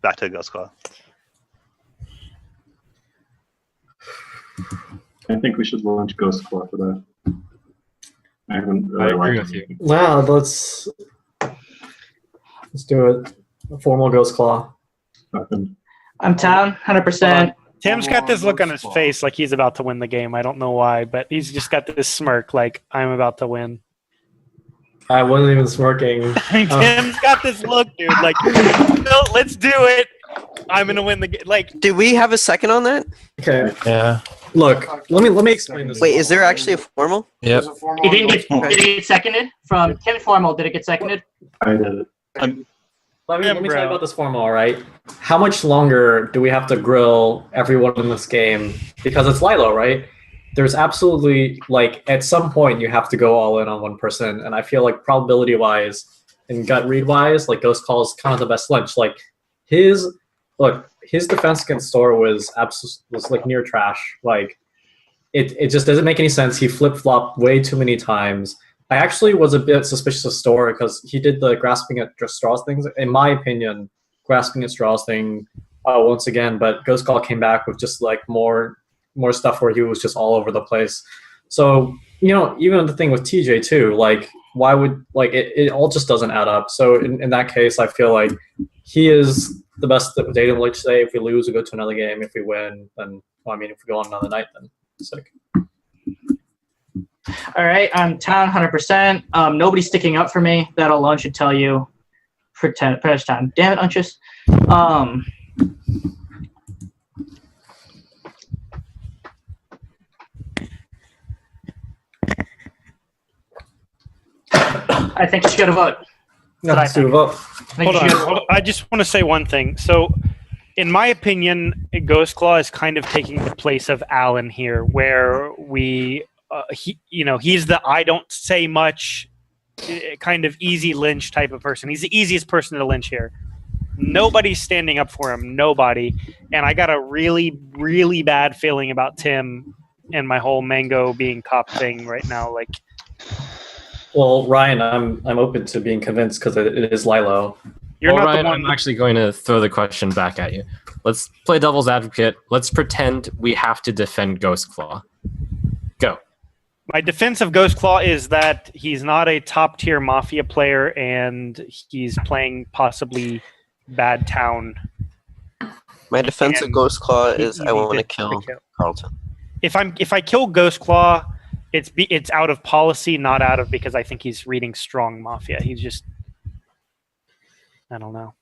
back to Ghost Claw. I think we should launch Ghost Claw for that. I haven't I agree with you. Wow, let's do it. A formal Ghost Claw. I'm down 100%. Tim's got this look on his face like he's about to win the game. I don't know why, but he's just got this smirk like I'm about to win. I wasn't even smirking. Tim's got this look, dude. Like, no, let's do it. I'm gonna win the game. Like, do we have a second on that? Okay. Yeah. Look, let me explain this. Wait, is there actually a formal? Yep. Did it get seconded from Tim Formal? Did it get seconded? I did it. Let me tell you about this formal, all right? How much longer do we have to grill everyone in this game? Because it's Lilo, right? There's absolutely, at some point you have to go all in on one person, and I feel like probability-wise and gut read-wise, Ghost Call is kind of the best lynch. His defense against Store was near trash. It just doesn't make any sense. He flip-flopped way too many times. I actually was a bit suspicious of Store because he did the grasping at straws things. In my opinion, grasping at straws thing once again, but Ghost Call came back with just like more stuff where he was just all over the place. So, you know, even the thing with TJ too, like why would like it all just doesn't add up. So in that case, I feel like he is the best data like today. If we lose, we go to another game. If we win, then well, I mean, if we go on another night, then sick. All right, I'm Town 100%. Nobody's sticking up for me. That alone should tell you for first time. Damn it, Unctus. I think you should get a vote. Let's do a vote. Hold on. I just want to say one thing. So, in my opinion, Ghost Claw is kind of taking the place of Alan here, where he's the I don't say much, kind of easy lynch type of person. He's the easiest person to lynch here. Nobody's standing up for him. Nobody. And I got a really, really bad feeling about Tim and my whole Mango being cop thing right now. Like, well, Ryan, I'm open to being convinced because it is Lilo. You're not Ryan, the one. I'm actually going to throw the question back at you. Let's play devil's advocate. Let's pretend we have to defend Ghost Claw. Go. My defense of Ghost Claw is that he's not a top-tier Mafia player and he's playing possibly bad town. My defense of Ghost Claw is I want to kill Carlton. If I kill Ghost Claw, it's out of policy, not out of because I think he's reading strong Mafia. He's just, I don't know.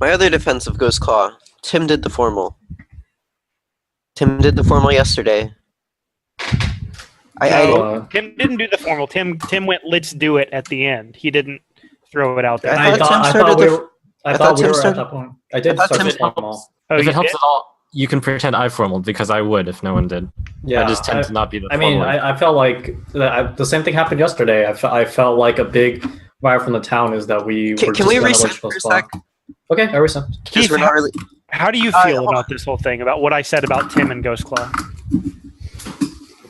My other defense of Ghost Claw, Tim did the formal. Tim did the formal yesterday. Tim didn't do the formal. Tim went, let's do it at the end. He didn't throw it out there. I thought we were at that point. I did start the formal. If it helps at all, you can pretend I formaled because I would if no one did. Yeah, I just tend to not be the formal. I mean, I felt like the same thing happened yesterday. I felt like a big vibe from the town is that we were can we reset for a sec? Okay, I reset. Keith, how do you feel about this whole thing, about what I said about Tim and Ghost Claw?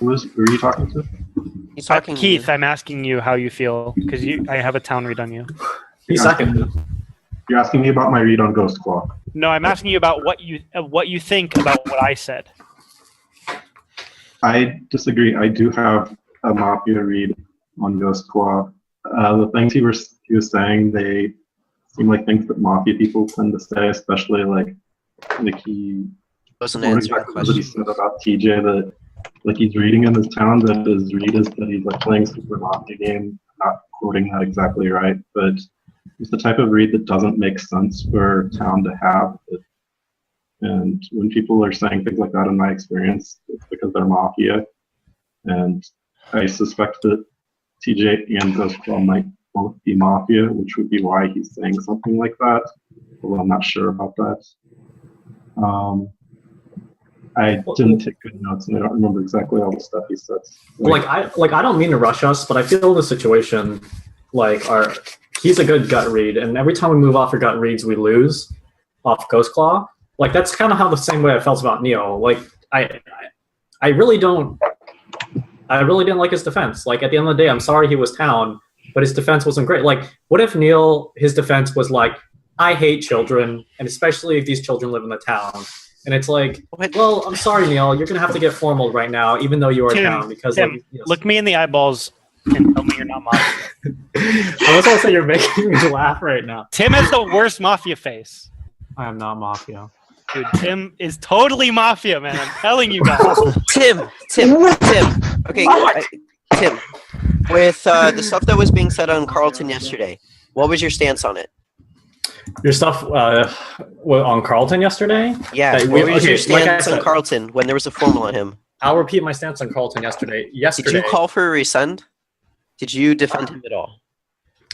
Who are you talking to? He's talking Keith, to I'm asking you how you feel because I have a town read on you. You're asking me about my read on Ghost Claw. No, I'm asking you about what you think about what I said. I disagree. I do have a Mafia read on Ghost Claw. The things he was saying, they seem like things that Mafia people tend to say, especially like he wasn't answering what he said about TJ, that like he's reading in his town that his read is that he's like playing Super Mafia game. I'm not quoting that exactly right, but it's the type of read that doesn't make sense for town to have. And when people are saying things like that, in my experience, it's because they're Mafia. And I suspect that TJ and Ghost Claw might both be Mafia, which would be why he's saying something like that. Although I'm not sure about that. I didn't take good notes, and I don't remember exactly all the stuff he said. I don't mean to rush us, but I feel the situation he's a good gut read, and every time we move off our gut reads, we lose off Ghost Claw. Like that's kind of how the same way I felt about Neo. Like I really didn't like his defense. Like at the end of the day, I'm sorry he was town, but his defense wasn't great. Like what if his defense was like, I hate children, and especially if these children live in the town. And it's like, well, I'm sorry, Neil, you're gonna have to get formal right now, even though you are town, because Tim, look me in the eyeballs and tell me you're not Mafia. I was gonna say you're making me laugh right now. Tim has the worst Mafia face. I am not Mafia. Dude, Tim is totally Mafia, man. I'm telling you guys. Tim. Okay, Tim. With the stuff that was being said on Carlton yesterday, what was your stance on it? Your stuff on Carlton yesterday? Yeah, what was your stance on Carlton when there was a formal on him? I'll repeat my stance on Carlton yesterday. Did you call for a resend? Did you defend him at all?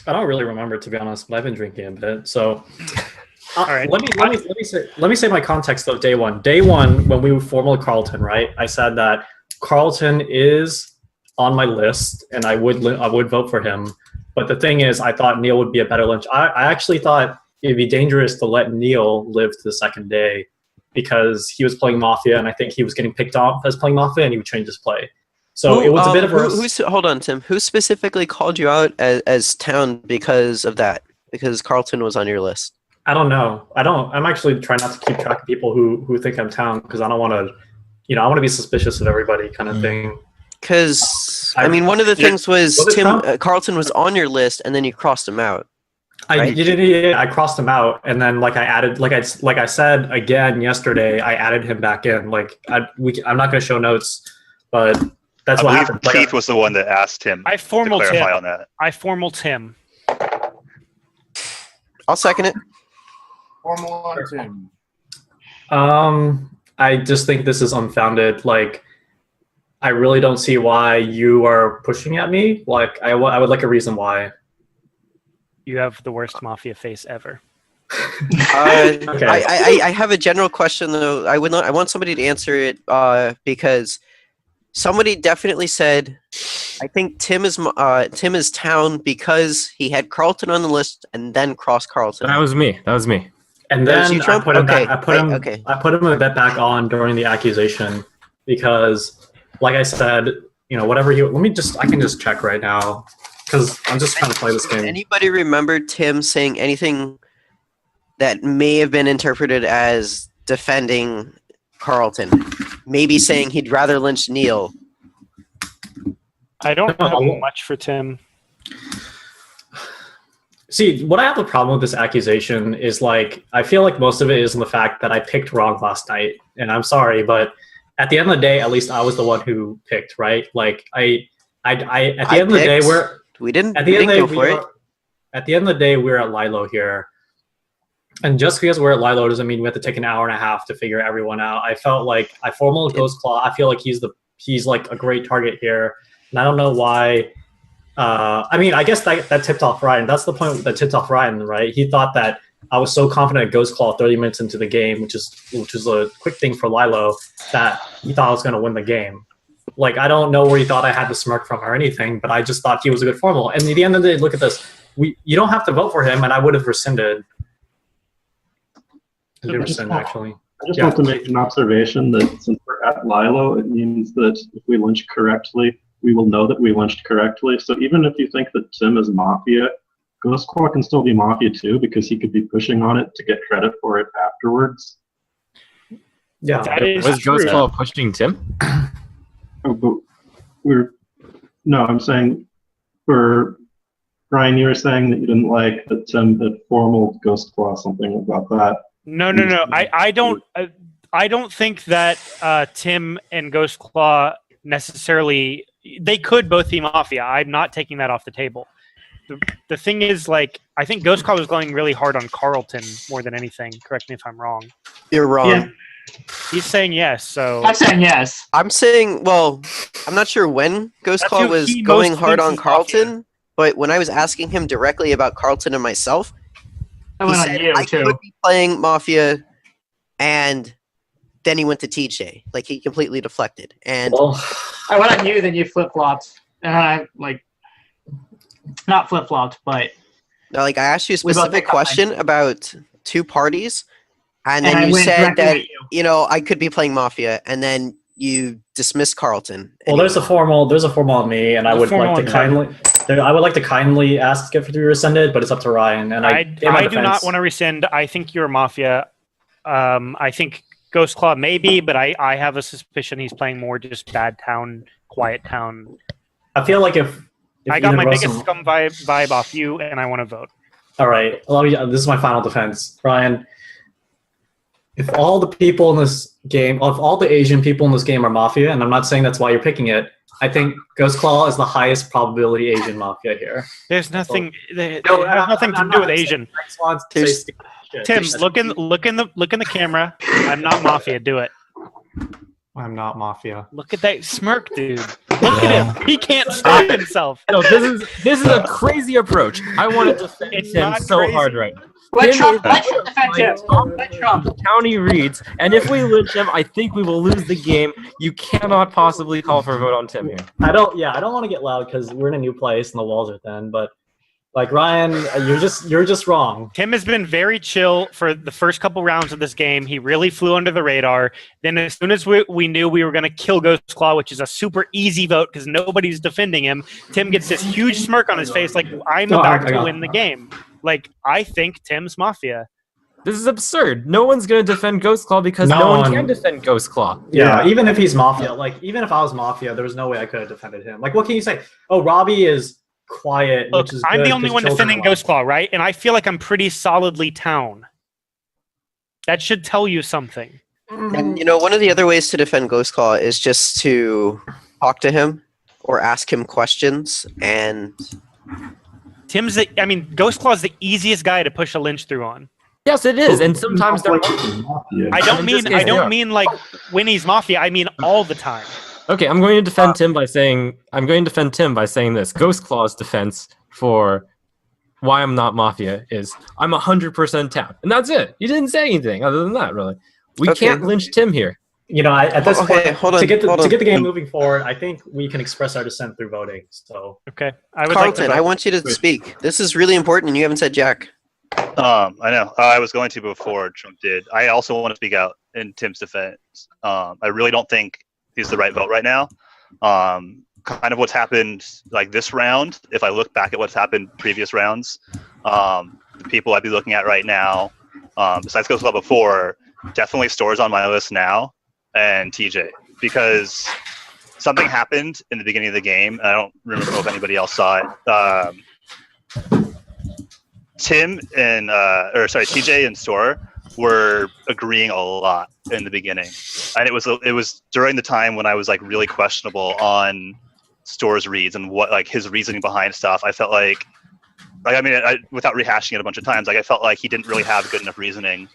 I don't really remember, to be honest, but I've been drinking a bit. So, all right. Let me say my context of day one. Day one, when we formed Carlton, right? I said that Carlton is on my list, and I would vote for him. But the thing is, I thought Neil would be a better lynch. I actually thought it'd be dangerous to let Neil live to the second day because he was playing Mafia, and I think he was getting picked off as playing Mafia, and he would change his play. So it was a bit of a. Hold on, Tim. Who specifically called you out as Town because of that? Because Carlton was on your list. I don't know. I'm actually trying not to keep track of people who think I'm Town because I don't want to. I want to be suspicious of everybody, kind of thing. Because one of the things was Carlton was on your list, and then you crossed him out. I crossed him out, and then I added, like I said again yesterday, I added him back in. I'm not going to show notes, but that's what happened. Keith was the one that asked him to clarify on that. I formal Tim. I'll second it. Formal on Tim. I just think this is unfounded. I really don't see why you are pushing at me. I would like a reason why. You have the worst Mafia face ever. Okay. I have a general question though. I want somebody to answer it because somebody definitely said, I think Tim is Town because he had Carlton on the list and then crossed Carlton. That was me. And then I put him back. I put him a bit back on during the accusation because, like I said, whatever he. I can just check right now because I'm just trying to play this game. Anybody remember Tim saying anything that may have been interpreted as defending Carlton? Maybe saying he'd rather lynch Neil. I don't have much for Tim. See, what I have a problem with this accusation is I feel like most of it is in the fact that I picked wrong last night, and I'm sorry, but at the end of the day, at least I was the one who picked, right? At the end of the day, we didn't. At the end of the day, we're at Lilo here, and just because we're at Lilo doesn't mean we have to take an hour and a half to figure everyone out. I felt like I formal Ghost Claw. I feel like he's a great target here, and I don't know why. I guess that tipped off Ryan. That's the point that tipped off Ryan, right? He thought that I was so confident at Ghost Claw 30 minutes into the game, which is a quick thing for Lilo, that he thought I was going to win the game. I don't know where he thought I had the smirk from or anything, but I just thought he was a good formal. And at the end of the day, look at this. You don't have to vote for him, and I would have rescinded. I did rescind, actually. I just want to make an observation that since we're at Lilo, it means that if we lynch correctly, we will know that we lynched correctly. So even if you think that Tim is Mafia, Ghost Claw can still be Mafia too, because he could be pushing on it to get credit for it afterwards. Yeah, was Ghost Claw pushing Tim? I'm saying for Brian, you were saying that you didn't like that Tim had formal Ghost Claw, something about that. No. I don't think that Tim and Ghost Claw necessarily. They could both be Mafia. I'm not taking that off the table. The thing is, I think Ghost Claw was going really hard on Carlton more than anything. Correct me if I'm wrong. You're wrong. Yeah. He's saying yes, so... I'm saying yes. I'm saying, I'm not sure when Ghost Claw was going hard on Carlton, but when I was asking him directly about Carlton and myself, he said I could be playing Mafia, and then he went to TJ. He completely deflected. And I went on you, then you flip-flopped. And I, not flip-flopped, but... No, I asked you a specific question about two parties, and then you said that, I could be playing Mafia, and then you dismissed Carlton. Well, there's a formal on me, and I would like to kindly ask it to be rescinded, but it's up to Ryan. And I do not want to rescind. I think you're Mafia. I think Ghost Claw maybe, but I have a suspicion he's playing more just Bad Town, Quiet Town. I feel like if I got my biggest scum vibe off you, and I want to vote. All right, this is my final defense, Ryan. If all the people in this game, if all the Asian people in this game are Mafia, and I'm not saying that's why you're picking it, I think Ghost Claw is the highest probability Asian Mafia here. There's nothing. It has nothing to do with Asian. Tim, look in the camera. I'm not Mafia. Do it. I'm not Mafia. Look at that smirk, dude. Look at him. He can't stop himself. No, this is a crazy approach. I want to defend him so crazy. Hard right now. Let Trump defend him. Let Trump. County reads, and if we lynch him, I think we will lose the game. You cannot possibly call for a vote on Tim here. I don't want to get loud because we're in a new place and the walls are thin, but Like Ryan, you're just wrong. Tim has been very chill for the first couple rounds of this game. He really flew under the radar. Then as soon as we knew we were going to kill Ghost Claw, which is a super easy vote because nobody's defending him, Tim gets this huge smirk on his face like, I'm about to win the game. Like, I think Tim's Mafia. This is absurd. No one's going to defend Ghost Claw because no one can defend Ghost Claw. Yeah, even if he's Mafia, like even if I was Mafia, there was no way I could have defended him. Like, what can you say? Oh, Robbie is quiet. Look, which is I'm good the only 'cause one children defending are Ghost Claw, right? And I feel like I'm pretty solidly town. That should tell you something. And one of the other ways to defend Ghost Claw is just to talk to him or ask him questions. And Ghost Claw is the easiest guy to push a lynch through on. Yes, it is, and sometimes they're. I don't mean like when he's Mafia. I mean all the time. Okay, I'm going to defend Tim by saying this. Ghost Claw's defense for why I'm not Mafia is I'm 100% town, and that's it. You didn't say anything other than that, really. We can't lynch Tim here. At this point, to get the game hold moving forward, I think we can express our dissent through voting. So okay, Carlton, I want you to speak. This is really important, and you haven't said Jack. I know. I was going to before Trump did. I also want to speak out in Tim's defense. I really don't think he's the right vote right now. Kind of what's happened like this round, if I look back at what's happened previous rounds, the people I'd be looking at right now, besides Ghost Club before, definitely Stores on my list now, and TJ, because something happened in the beginning of the game. I don't remember if anybody else saw it. TJ and Store were agreeing a lot in the beginning, and it was during the time when I was like really questionable on Store's reads and what like his reasoning behind stuff. I felt like without rehashing it a bunch of times, like I felt like he didn't really have good enough reasoning,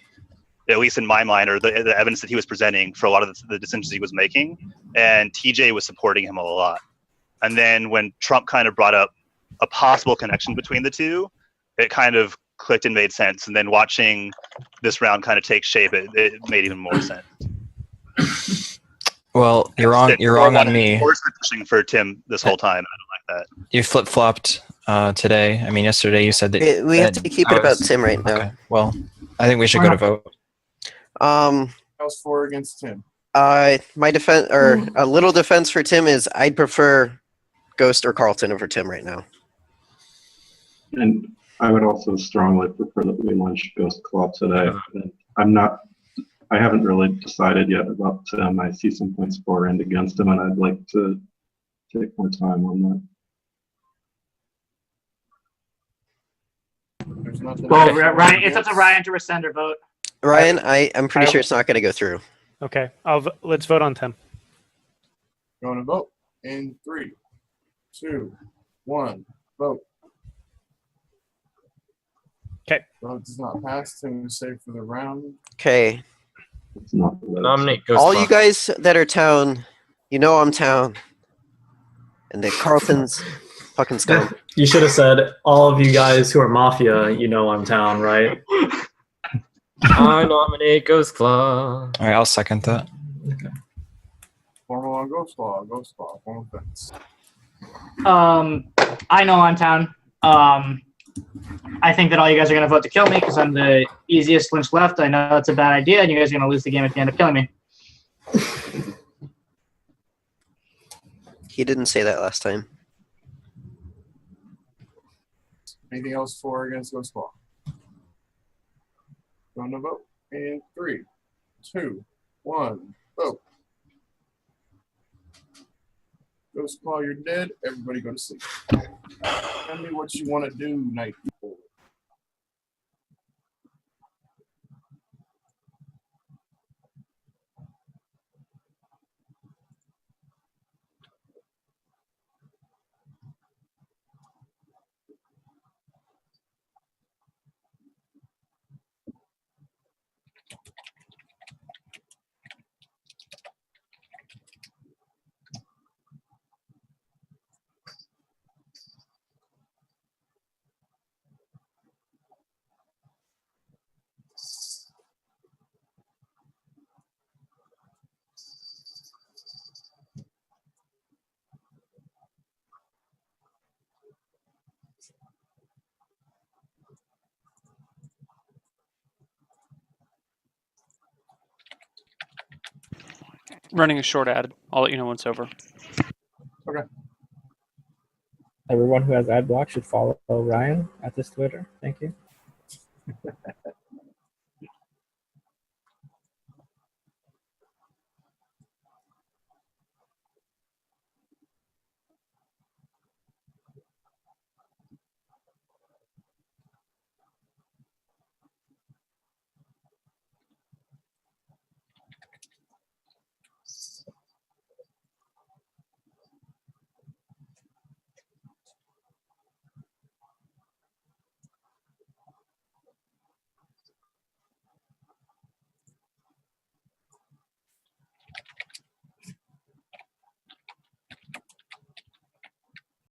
at least in my mind, or the evidence that he was presenting for a lot of the decisions he was making, and TJ was supporting him a lot. And then when Trump kind of brought up a possible connection between the two, it kind of clicked and made sense. And then watching this round kind of take shape, it made even more sense. Well, you're wrong. You're wrong on me. We're pushing for Tim this whole time. I don't like that. You flip-flopped today. I mean, yesterday you said that we have to keep it about Tim right now. Okay. Well, I think we should go to vote. House 4 against Tim. My defense, or a little defense for Tim, is I'd prefer Ghost or Carlton over Tim right now. And I would also strongly prefer that we launch Ghost Claw today. I haven't really decided yet about Tim. I see some points for and against him, and I'd like to take more time on that. Well, Ryan, it's up to Ryan to rescind or vote. Ryan, I'm pretty sure it's not going to go through. Okay, let's vote on Tim. Going to vote in 3, 2, 1, vote. Okay. Vote does not pass. Tim is safe for the round. Okay. Nominate Ghost All Claw. you guys that are town, I'm town. And the Carlton's fucking scum. You should have said, all of you guys who are Mafia, I'm town, right? I nominate Ghost Claw. All right, I'll second that. Okay. Formal on Ghost Claw. Ghost Claw. Formal defense. I know I'm town. I think that all you guys are going to vote to kill me because I'm the easiest lynch left. I know that's a bad idea, and you guys are going to lose the game at the end of killing me. He didn't say that last time. Anything else for or against Ghost Claw? Going to vote in 3, 2, 1, vote. Ghost Claw, you're dead. Everybody go to sleep. Tell me what you want to do, night people. Running a short ad. I'll let you know when it's over. Everyone who has ad block should follow Ryan at this Twitter. Thank you.